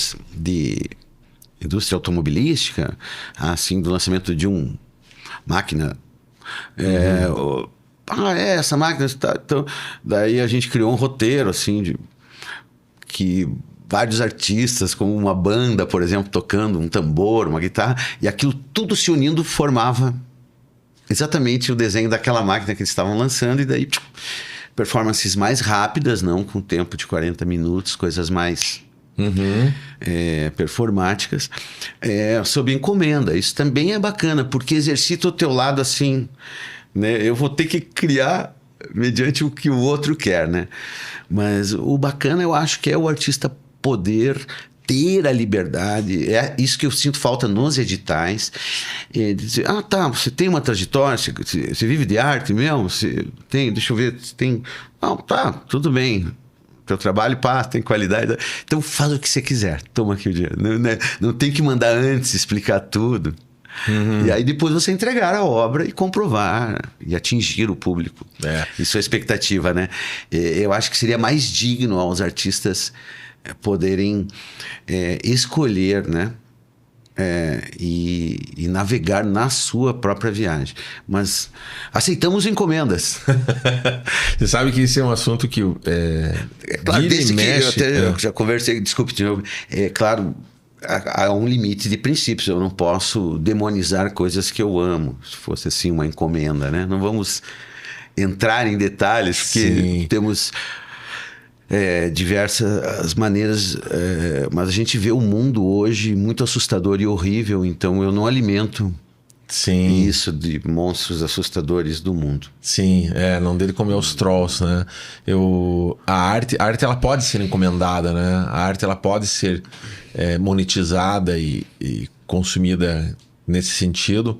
automobilística, assim, do lançamento de uma máquina. Essa máquina está... Então, daí a gente criou um roteiro, assim, que vários artistas, como uma banda, por exemplo, tocando um tambor, uma guitarra, e aquilo tudo se unindo formava exatamente o desenho daquela máquina que eles estavam lançando, e daí performances mais rápidas, não com tempo de 40 minutos, coisas mais performáticas, sob encomenda. Isso também é bacana, porque exercita o teu lado assim, né? Eu vou ter que criar mediante o que o outro quer, né? Mas o bacana, eu acho que é o artista poder ter a liberdade, é isso que eu sinto falta nos editais, dizer, você tem uma trajetória, você vive de arte mesmo, você tem, deixa eu ver, você tem, tudo bem, teu trabalho passa, tem qualidade, então faz o que você quiser, toma aqui o dinheiro, não tem que mandar antes explicar tudo. E aí depois você entregar a obra e comprovar e atingir o público. Isso é a expectativa, né? Eu acho que seria mais digno aos artistas poderem escolher, né? E navegar na sua própria viagem. Mas aceitamos encomendas. Você sabe que isso é um assunto que claro, desde mexe, que eu já conversei, desculpe, claro, há um limite de princípios. Eu não posso demonizar coisas que eu amo, se fosse assim uma encomenda, né? Não vamos entrar em detalhes, porque temos diversas maneiras, mas a gente vê o mundo hoje muito assustador e horrível, então eu não alimento isso de monstros assustadores do mundo. Sim, não dele comer os trolls, né? A arte ela pode ser encomendada, né? A arte ela pode ser monetizada e consumida nesse sentido.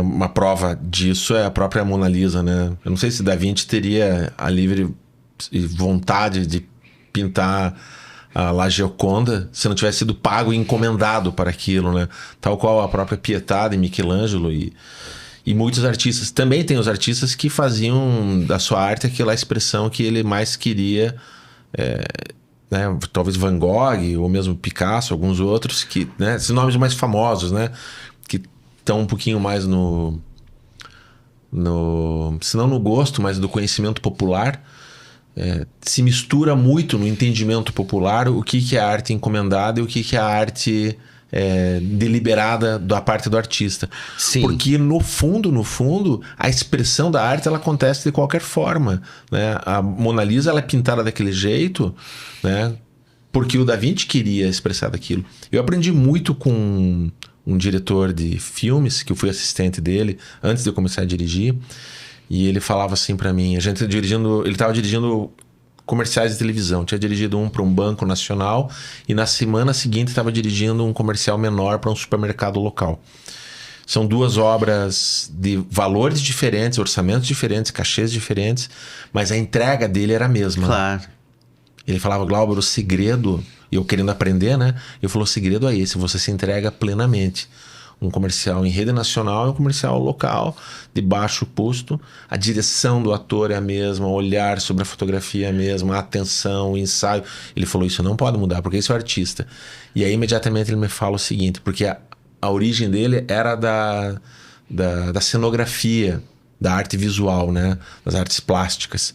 Uma prova disso é a própria Mona Lisa, né? Eu não sei se Da Vinci teria a livre vontade de pintar a La Gioconda se não tivesse sido pago e encomendado para aquilo, né? Tal qual a própria Pietà de Michelangelo e muitos artistas. Também tem os artistas que faziam da sua arte aquela expressão que ele mais queria, né? Talvez Van Gogh ou mesmo Picasso, alguns outros, que, né? Esses nomes mais famosos, né? Que estão um pouquinho mais se não no gosto, mas do conhecimento popular. Se mistura muito no entendimento popular o que é a arte encomendada e o que é a arte deliberada da parte do artista. Sim. Porque no fundo a expressão da arte ela acontece de qualquer forma, né? A Mona Lisa ela é pintada daquele jeito, né? Porque o Da Vinci queria expressar daquilo. Eu aprendi muito com um diretor de filmes, que eu fui assistente dele antes de eu começar a dirigir. E ele falava assim pra mim, ele estava dirigindo comerciais de televisão, tinha dirigido um para um banco nacional e na semana seguinte estava dirigindo um comercial menor para um supermercado local. São 2 obras de valores diferentes, orçamentos diferentes, cachês diferentes, mas a entrega dele era a mesma. Claro. Ele falava, Glauber, o segredo, e eu querendo aprender, né? Eu falei, o segredo é esse, você se entrega plenamente. Um comercial em rede nacional e um comercial local, de baixo custo. A direção do ator é a mesma, o olhar sobre a fotografia é a mesma, a atenção, o ensaio. Ele falou, isso não pode mudar, porque esse é o artista. E aí, imediatamente, ele me fala o seguinte, porque a origem dele era da cenografia, da arte visual, né? Das artes plásticas.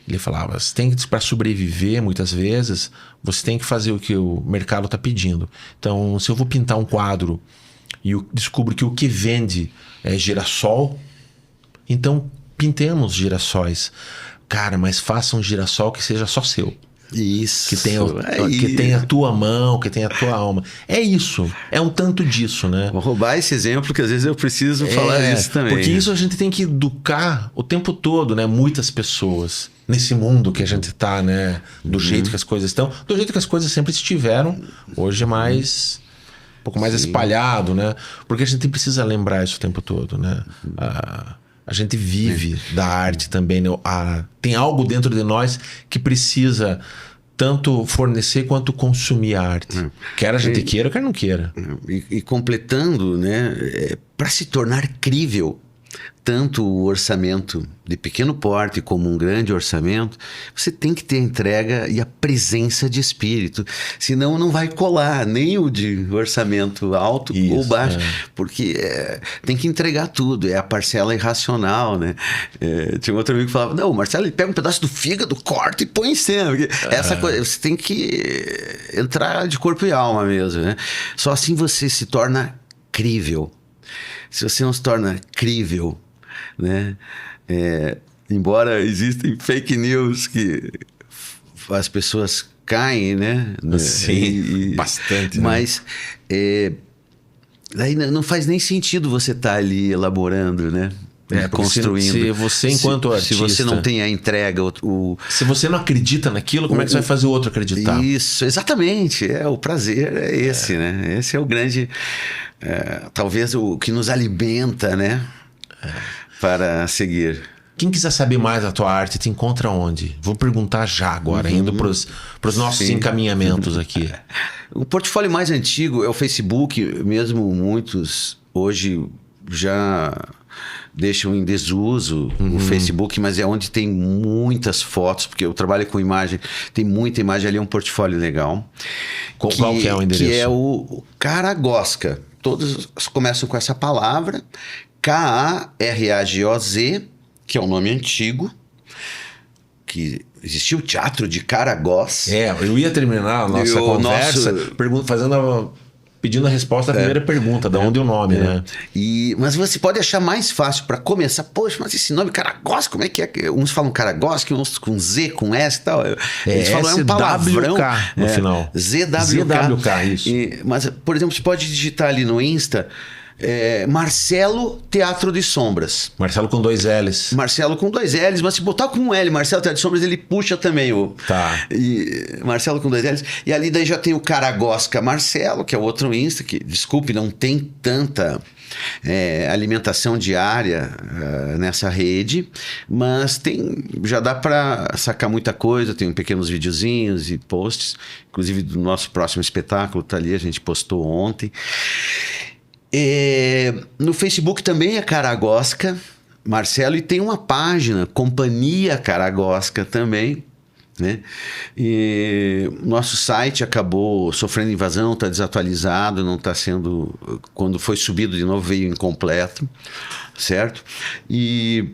Ele falava, você tem que, para sobreviver, muitas vezes, você tem que fazer o que o mercado está pedindo. Então, se eu vou pintar um quadro e eu descubro que o que vende é girassol, então pintemos girassóis. Cara, mas faça um girassol que seja só seu. Isso. Que tenha a tua mão, que tenha a tua alma. É isso. É um tanto disso, né? Vou roubar esse exemplo, que às vezes eu preciso falar isso também. Porque isso a gente tem que educar o tempo todo, né? Muitas pessoas. Nesse mundo que a gente tá, né? Do jeito que as coisas estão. Do jeito que as coisas sempre estiveram. Hoje é mais... um pouco mais espalhado, né? Porque a gente precisa lembrar isso o tempo todo, né? A gente vive da arte também, né? Tem algo dentro de nós que precisa tanto fornecer quanto consumir arte. Quer a gente queira, quer não queira. E completando, né, para se tornar crível, tanto o orçamento de pequeno porte como um grande orçamento, você tem que ter a entrega e a presença de espírito. Senão não vai colar nem o de orçamento alto ou baixo, porque tem que entregar tudo, é a parcela irracional, né? Tinha um outro amigo que falava, não, Marcelo, ele pega um pedaço do fígado, corta e põe em cena. Porque essa coisa, você tem que entrar de corpo e alma mesmo, né? Só assim você se torna crível. Se você não se torna crível, né? Embora existem fake news que as pessoas caem, né? Sim, bastante. Mas daí não faz nem sentido você estar ali elaborando, né? Construindo. Se você, enquanto artista... Se você não tem a entrega... Se você não acredita naquilo, como é que você vai fazer o outro acreditar? Isso, exatamente. O prazer é esse, né? Esse é o grande... talvez o que nos alimenta, né? Para seguir. Quem quiser saber mais da tua arte, te encontra onde? Vou perguntar já agora, indo para os nossos encaminhamentos aqui. O portfólio mais antigo é o Facebook, mesmo muitos hoje já deixam em desuso o Facebook, mas é onde tem muitas fotos, porque eu trabalho com imagem, tem muita imagem ali, é um portfólio legal. Qual que é o endereço? Que é o Karagosca. Todos começam com essa palavra, K-A-R-A-G-O-Z, que é um nome antigo, que existia o Teatro de Caragoz. Eu ia terminar a nossa conversa pedindo a resposta à primeira pergunta, de onde o nome, né? Mas você pode achar mais fácil para começar. Poxa, mas esse nome Caragoz, como é que é? Uns falam Caragoz, outros com Z, com S e tal. Eles falam, é um palavrão. No final. ZWK. Isso. Mas, por exemplo, você pode digitar ali no Insta... Marcelo Teatro de Sombras. Marcelo com 2 L's. Marcelo com 2 L's, mas se botar com um L, Marcelo Teatro de Sombras, ele puxa também o... Tá. Marcelo com 2 L's. E ali daí já tem o Karagosca Marcelo, que é o outro Insta, que, desculpe, não tem tanta alimentação diária nessa rede, mas já dá para sacar muita coisa, tem pequenos videozinhos e posts, inclusive do nosso próximo espetáculo, tá ali, a gente postou ontem. No Facebook também é Karagosca Marcelo, e tem uma página, Companhia Karagosca também, né? E nosso site acabou sofrendo invasão, está desatualizado, não está sendo... Quando foi subido de novo veio incompleto, certo? E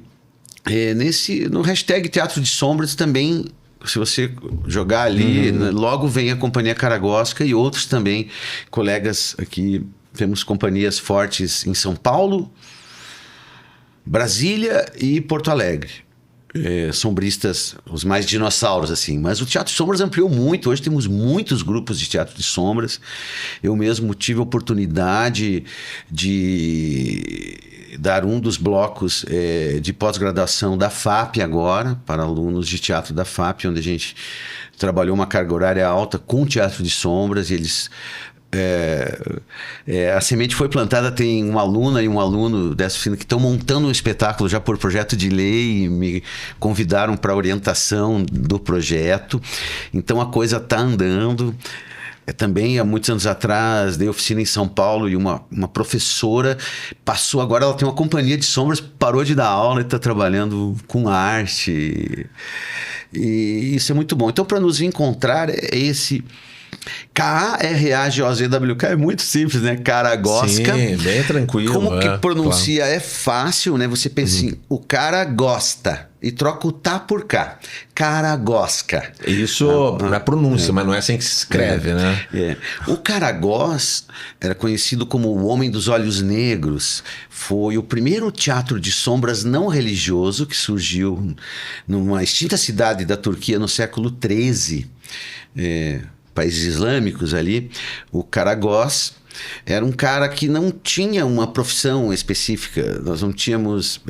no hashtag Teatro de Sombras também, se você jogar ali, logo vem a Companhia Karagosca e outros também, colegas aqui. Temos companhias fortes em São Paulo, Brasília e Porto Alegre. Sombristas, os mais dinossauros, assim. Mas o Teatro de Sombras ampliou muito. Hoje temos muitos grupos de Teatro de Sombras. Eu mesmo tive a oportunidade de dar um dos blocos de pós-graduação da FAP agora, para alunos de teatro da FAP, onde a gente trabalhou uma carga horária alta com Teatro de Sombras, e eles... a semente foi plantada, tem uma aluna e um aluno dessa oficina que estão montando um espetáculo já por projeto de lei e me convidaram para orientação do projeto, então a coisa está andando. Também há muitos anos atrás dei oficina em São Paulo e uma professora passou, agora ela tem uma companhia de sombras, parou de dar aula e está trabalhando com arte, e isso é muito bom. Então, para nos encontrar, esse Karagozk é muito simples, né? Karagosca. Sim, bem tranquilo. Como que pronuncia? Claro. É fácil, né? Você pensa assim, o cara gosta e troca o tá por cá. Karagosca. Isso na pronúncia, mas não é assim que se escreve, né? O Caragoz era conhecido como o Homem dos Olhos Negros. Foi o primeiro teatro de sombras não religioso que surgiu numa extinta cidade da Turquia no século XIII. Países islâmicos ali, o Caragoz, era um cara que não tinha uma profissão específica. Nós não tínhamos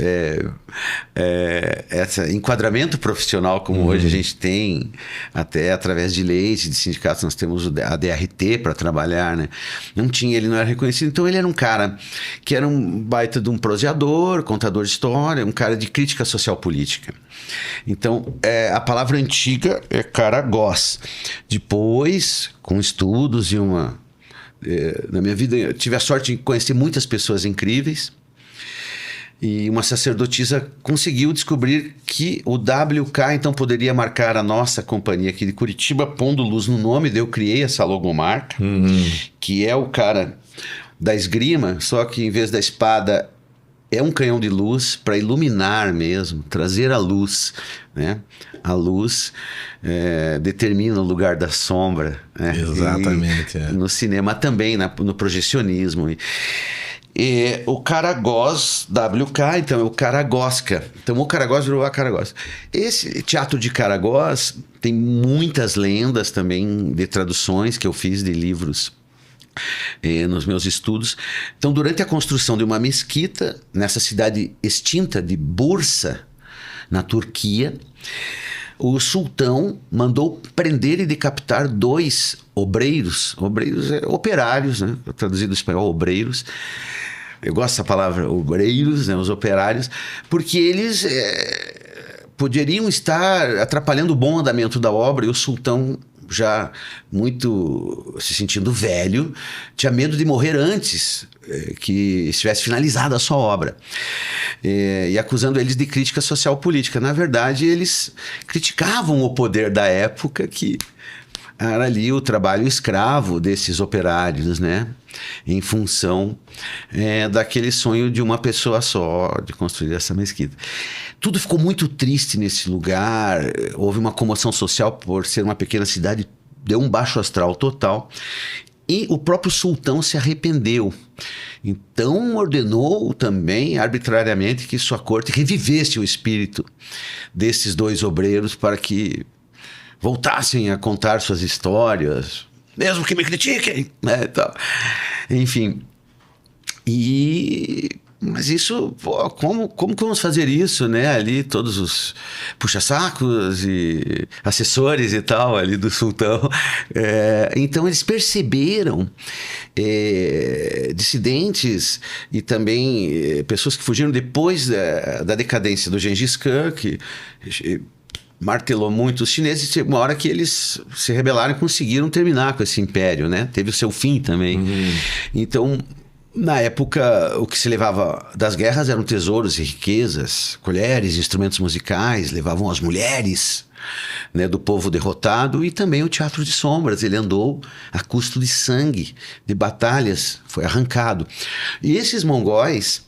esse enquadramento profissional como hoje a gente tem, até através de leis, de sindicatos. Nós temos a DRT para trabalhar, né? Não tinha, ele não era reconhecido. Então ele era um cara que era um baita de um proseador, contador de história, um cara de crítica social política. Então, a palavra antiga é Caragoz. Depois, com estudos e na minha vida, eu tive a sorte de conhecer muitas pessoas incríveis. E uma sacerdotisa conseguiu descobrir que o WK então poderia marcar a nossa companhia aqui de Curitiba, pondo luz no nome. Daí eu criei essa logomarca, que é o cara da esgrima, só que em vez da espada é um canhão de luz para iluminar mesmo, trazer a luz, né? A luz determina o lugar da sombra, né? Exatamente. No cinema também, no projecionismo. E o Caragoz, WK, então é o Caragosca. Então o Caragoz virou a Caragoz. Esse teatro de Caragoz tem muitas lendas também de traduções que eu fiz de livros nos meus estudos. Então, durante a construção de uma mesquita nessa cidade extinta de Bursa, na Turquia, o sultão mandou prender e decapitar 2 obreiros. Obreiros operários, né? Traduzido do espanhol, obreiros. Eu gosto dessa palavra, obreiros, né? Os operários, porque eles poderiam estar atrapalhando o bom andamento da obra, e o sultão, já muito se sentindo velho, tinha medo de morrer antes que estivesse finalizada a sua obra, e acusando eles de crítica social política. Na verdade, eles criticavam o poder da época, que era ali o trabalho escravo desses operários, né? Em função daquele sonho de uma pessoa só, de construir essa mesquita. Tudo ficou muito triste nesse lugar, houve uma comoção social por ser uma pequena cidade, deu um baixo astral total, e o próprio sultão se arrependeu. Então ordenou também, arbitrariamente, que sua corte revivesse o espírito desses 2 obreiros para que voltassem a contar suas histórias, mesmo que me critiquem, né? Então, enfim. Mas isso, pô, como que vamos fazer isso, né? Ali todos os puxa-sacos e assessores e tal ali do sultão. Então eles perceberam dissidentes e também pessoas que fugiram depois da decadência do Gengis Khan, que martelou muito os chineses. Uma hora que eles se rebelaram e conseguiram terminar com esse império, né? Teve o seu fim também. Então, na época, o que se levava das guerras eram tesouros e riquezas, colheres, instrumentos musicais, levavam as mulheres, né, do povo derrotado, e também o teatro de sombras. Ele andou a custo de sangue, de batalhas, foi arrancado. E esses mongóis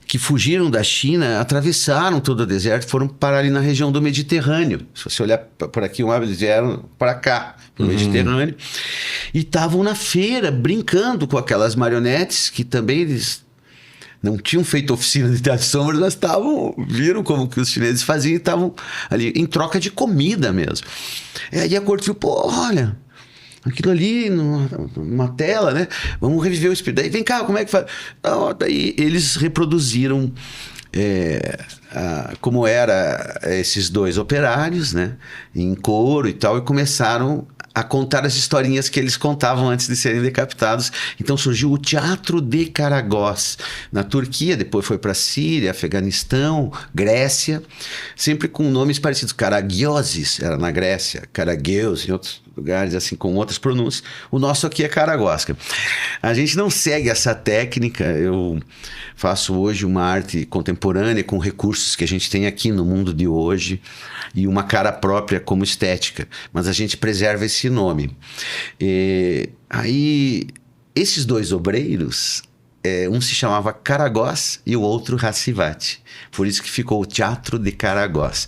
que fugiram da China, atravessaram todo o deserto, foram parar ali na região do Mediterrâneo. Se você olhar por aqui, eles vieram para cá, para o Mediterrâneo, e estavam na feira, brincando com aquelas marionetes, que também eles não tinham feito oficina de teatro de sombras, mas viram como que os chineses faziam e estavam ali em troca de comida mesmo. E aí a corte viu, pô, olha, aquilo ali numa tela, né? Vamos reviver o espírito. Daí, vem cá, como é que faz? Daí eles reproduziram como era esses 2 operários, né? Em coro e tal, e começaram a contar as historinhas que eles contavam antes de serem decapitados. Então surgiu o Teatro de Caragoz na Turquia, depois foi para Síria, Afeganistão, Grécia, sempre com nomes parecidos. Karagiozis era na Grécia, Karageus em outros lugares, assim, com outras pronúncias. O nosso aqui é Caragosca. A gente não segue essa técnica. Eu faço hoje uma arte contemporânea com recursos que a gente tem aqui no mundo de hoje e uma cara própria como estética, mas a gente preserva esse nome. Aí, esses 2 obreiros, um se chamava Caragoz e o outro Hacivat. Por isso que ficou o Teatro de Caragoz,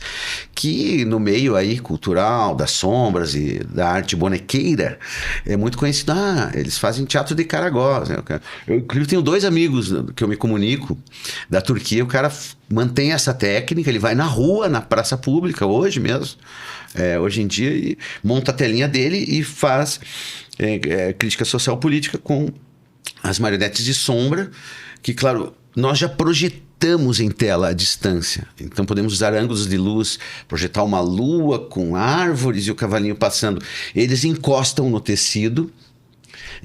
que no meio aí cultural das sombras e da arte bonequeira é muito conhecido. Eles fazem Teatro de Caragoz, né? Eu inclusive tenho 2 amigos que eu me comunico da Turquia. O cara mantém essa técnica, ele vai na rua, na praça pública, hoje mesmo, hoje em dia, e monta a telinha dele e faz crítica social política com as marionetes de sombra, que, claro, nós já projetamos em tela a distância. Então podemos usar ângulos de luz, projetar uma lua com árvores e o cavalinho passando. Eles encostam no tecido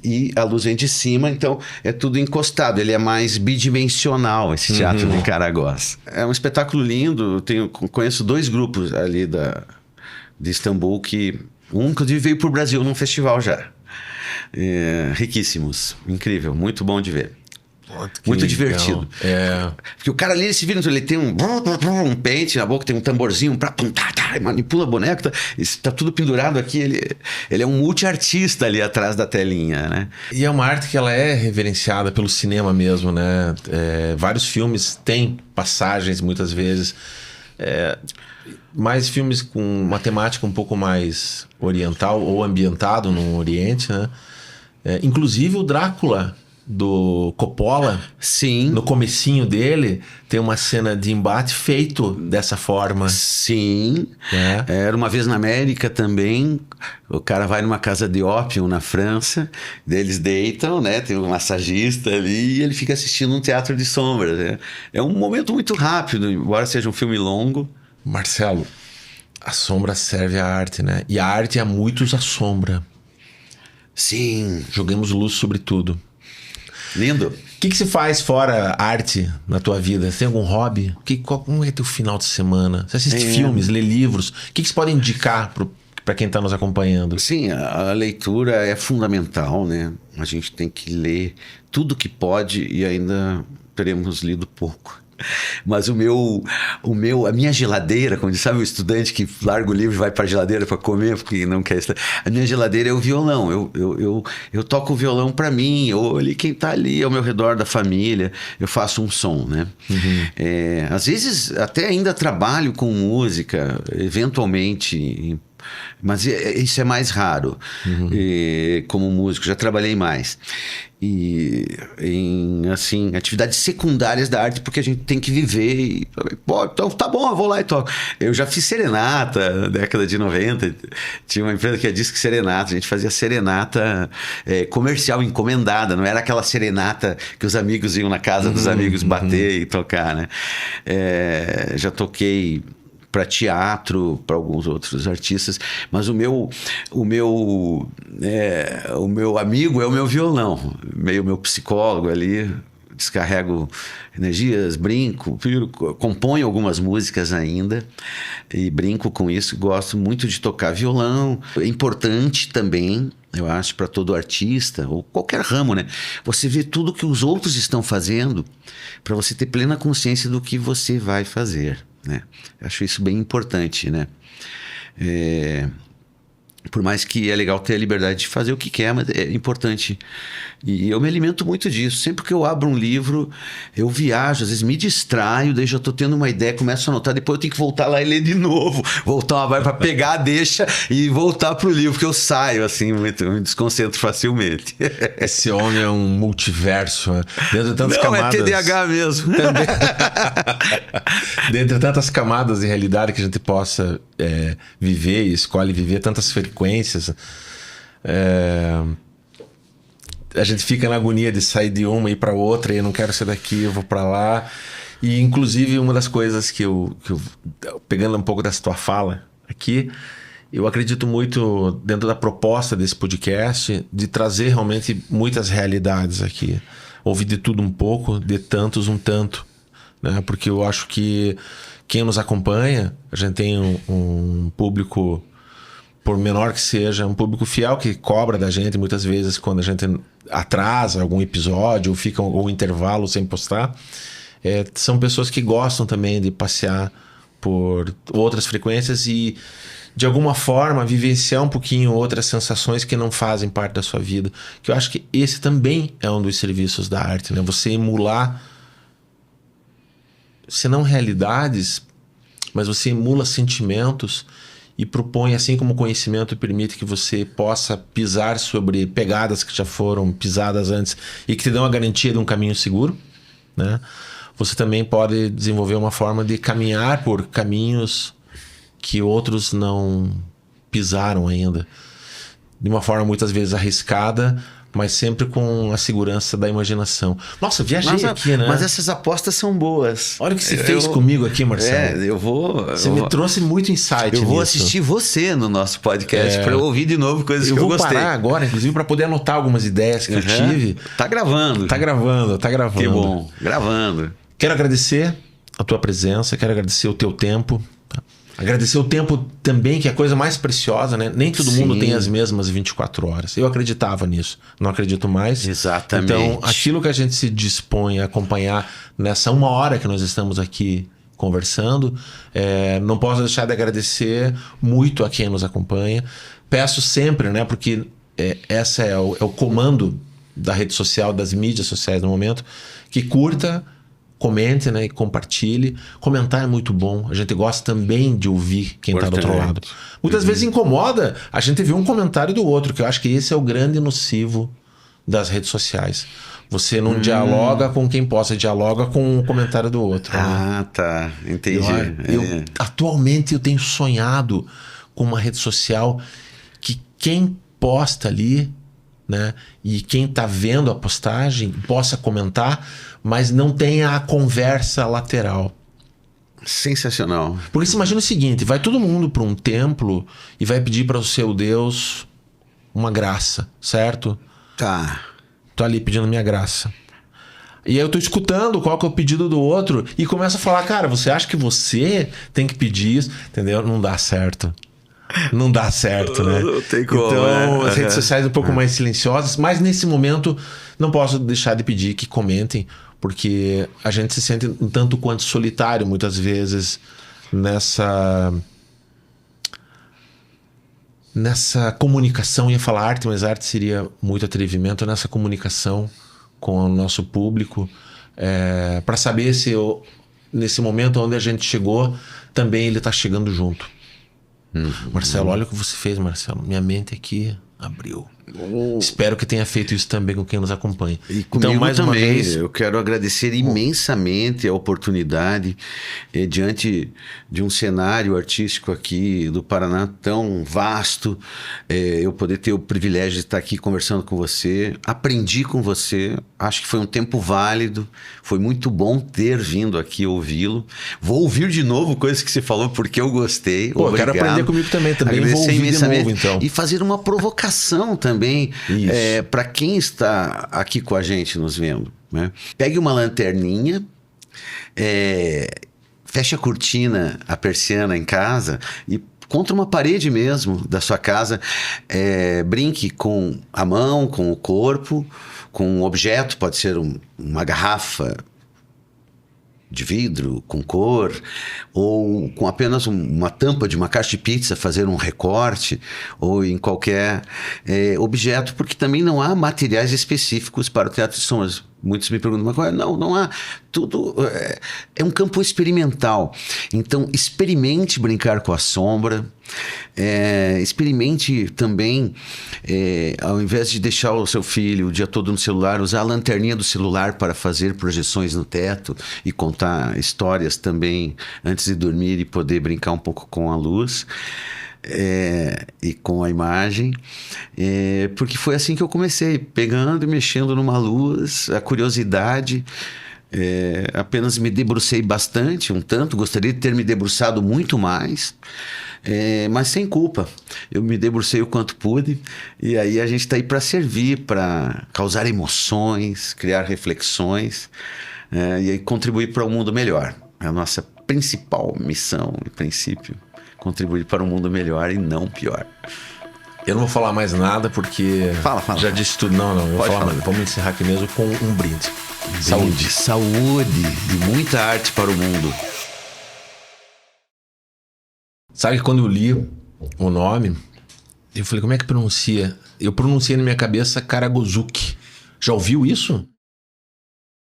e a luz vem de cima, então é tudo encostado. Ele é mais bidimensional, esse teatro de Caragoz. É um espetáculo lindo. Conheço 2 grupos ali de Istambul que um, inclusive, veio para o Brasil num festival já. Riquíssimos, incrível, muito bom de ver. Muito divertido. Porque o cara ali, ele se vira, ele tem um pente na boca, tem um tamborzinho pra manipula a boneca, tá tudo pendurado aqui. Ele é um multiartista ali atrás da telinha, né? E é uma arte que ela é reverenciada pelo cinema mesmo, né? Vários filmes têm passagens muitas vezes, mais filmes com uma temática um pouco mais oriental ou ambientado no Oriente, né? Inclusive o Drácula do Coppola, sim, no comecinho dele tem uma cena de embate feito dessa forma. Sim, Era Uma Vez na América também. O cara vai numa casa de ópio na França, daí eles deitam, né? Tem um massagista ali e ele fica assistindo um teatro de sombras, né? É um momento muito rápido, embora seja um filme longo. Marcelo, a sombra serve à arte, né? E a arte a muitos assombra. Sim. Joguemos luz sobre tudo. Lindo. O que se faz fora arte na tua vida? Você tem algum hobby? Como é teu final de semana? Você assiste filmes, lê livros? O que você pode indicar para quem está nos acompanhando? Sim, a leitura é fundamental, né? A gente tem que ler tudo que pode e ainda teremos lido pouco. Mas a minha geladeira, como sabe o estudante que larga o livro e vai para a geladeira para comer porque não quer estar. A minha geladeira é o violão. Eu toco o violão para mim, ou ali quem está ali ao meu redor da família, eu faço um som, né? Às vezes até ainda trabalho com música, eventualmente, mas isso é mais raro. Como músico, já trabalhei mais. E em, assim, atividades secundárias da arte, porque a gente tem que viver e, então tá bom, eu vou lá e toco. Eu já fiz serenata na década de 90, tinha uma empresa que é Disque Serenata, a gente fazia serenata comercial, encomendada, não era aquela serenata que os amigos iam na casa dos amigos bater e tocar, né? Já toquei para teatro, para alguns outros artistas, mas o meu amigo é o meu violão, meio meu psicólogo ali, descarrego energias, brinco, componho algumas músicas ainda e brinco com isso, gosto muito de tocar violão, é importante também, eu acho, para todo artista, ou qualquer ramo, né? Você vê tudo que os outros estão fazendo para você ter plena consciência do que você vai fazer, né? Eu acho isso bem importante, né? Por mais que é legal ter a liberdade de fazer o que quer, mas é importante. E eu me alimento muito disso. Sempre que eu abro um livro, eu viajo, às vezes me distraio, daí já estou tendo uma ideia, começo a anotar, depois eu tenho que voltar lá e ler de novo, voltar uma para pegar a deixa e voltar pro livro, porque eu saio assim, me desconcentro facilmente. Esse homem é um multiverso, né? Dentro de tantas camadas. É TDAH mesmo. Dentre tantas camadas de realidade que a gente possa viver e escolhe viver, tantas frequências, a gente fica na agonia de sair de uma e ir para outra, e eu não quero ser daqui, eu vou para lá. E inclusive uma das coisas que eu pegando um pouco dessa tua fala aqui, eu acredito muito dentro da proposta desse podcast de trazer realmente muitas realidades aqui, ouvir de tudo um pouco, de tantos um tanto, né? Porque eu acho que quem nos acompanha, a gente tem um público, por menor que seja, um público fiel que cobra da gente muitas vezes quando a gente atrasa algum episódio ou fica algum intervalo sem postar. São pessoas que gostam também de passear por outras frequências e de alguma forma vivenciar um pouquinho outras sensações que não fazem parte da sua vida, que eu acho que esse também é um dos serviços da arte, né? Você emular, se não realidades, mas você emula sentimentos e propõe, assim como o conhecimento permite que você possa pisar sobre pegadas que já foram pisadas antes e que te dão a garantia de um caminho seguro, né? Você também pode desenvolver uma forma de caminhar por caminhos que outros não pisaram ainda. de uma forma muitas vezes arriscada, mas sempre com a segurança da imaginação. Nossa, viajei aqui, né? Mas essas apostas são boas. Olha o que você fez comigo aqui, Marcelo. Você me trouxe muito insight Eu vou nisso. assistir você no nosso podcast para eu ouvir de novo coisas que eu gostei. Eu vou parar agora, inclusive, para poder anotar algumas ideias que eu tive. Tá gravando. Tá gravando. Que bom, gravando. Quero agradecer a tua presença, quero agradecer o teu tempo. Agradecer o tempo também, que é a coisa mais preciosa, né? Nem todo mundo tem as mesmas 24 horas. Eu acreditava nisso, não acredito mais. Exatamente. Então, aquilo que a gente se dispõe a acompanhar nessa 1 hora que nós estamos aqui conversando, não posso deixar de agradecer muito a quem nos acompanha. Peço sempre, né? Porque essa é o comando da rede social, das mídias sociais no momento, que curta, comente, né, e compartilhe. Comentar é muito bom. A gente gosta também de ouvir quem está do outro lado. Muitas vezes incomoda a gente ver um comentário do outro, que eu acho que esse é o grande nocivo das redes sociais. Você não dialoga com quem possa, dialoga com o comentário do outro. Ah, né? Tá. Entendi. Atualmente eu tenho sonhado com uma rede social que quem posta ali, né, e quem está vendo a postagem possa comentar, mas não tenha a conversa lateral. Sensacional. Porque você imagina o seguinte, vai todo mundo para um templo e vai pedir para o seu Deus uma graça, certo? Tá. Tô ali pedindo minha graça. E aí eu tô escutando qual que é o pedido do outro e começo a falar, cara, você acha que você tem que pedir isso? Entendeu? Não dá certo. Não dá certo, né? Não tem como, então, as redes sociais um pouco mais silenciosas, mas nesse momento não posso deixar de pedir que comentem, porque a gente se sente um tanto quanto solitário muitas vezes nessa comunicação. Ia falar arte, mas arte seria muito atrevimento. Nessa comunicação com o nosso público, para saber se nesse momento onde a gente chegou, também ele está chegando junto. Marcelo, olha o que você fez, Marcelo. Minha mente aqui abriu. Espero que tenha feito isso também com quem nos acompanha. E comigo então, mais também, uma vez, eu quero agradecer imensamente a oportunidade diante de um cenário artístico aqui do Paraná tão vasto, eu poder ter o privilégio de estar aqui conversando com você. Aprendi com você, acho que foi um tempo válido, foi muito bom ter vindo aqui ouvi-lo. Vou ouvir de novo coisas que você falou porque eu gostei. Pô, quero aprender comigo também vou ouvir de novo, então. E fazer uma provocação também para quem está aqui com a gente nos vendo, né? Pegue uma lanterninha, feche a cortina, a persiana em casa e contra uma parede mesmo da sua casa, brinque com a mão, com o corpo, com um objeto, pode ser uma garrafa de vidro com cor, ou com apenas uma tampa de uma caixa de pizza, fazer um recorte, ou em qualquer objeto, porque também não há materiais específicos para o teatro de sombras. Muitos me perguntam, mas não há. Tudo é um campo experimental. Então, experimente brincar com a sombra. Experimente também, ao invés de deixar o seu filho o dia todo no celular, usar a lanterninha do celular para fazer projeções no teto e contar histórias também antes de dormir e poder brincar um pouco com a luz. E com a imagem, porque foi assim que eu comecei, pegando e mexendo numa luz, a curiosidade, apenas me debrucei bastante, um tanto, gostaria de ter me debruçado muito mais, mas sem culpa, eu me debrucei o quanto pude, e aí a gente está aí para servir, para causar emoções, criar reflexões, e aí contribuir para um mundo melhor, é a nossa principal missão e princípio. Contribuir para um mundo melhor e não pior. Eu não vou falar mais nada porque fala. Já disse tudo. Não, eu vou falar. Vamos encerrar aqui mesmo com um brinde. Saúde e muita arte para o mundo. Sabe que quando eu li o nome, eu falei, como é que pronuncia? Eu pronunciei na minha cabeça Karagozuki. Já ouviu isso?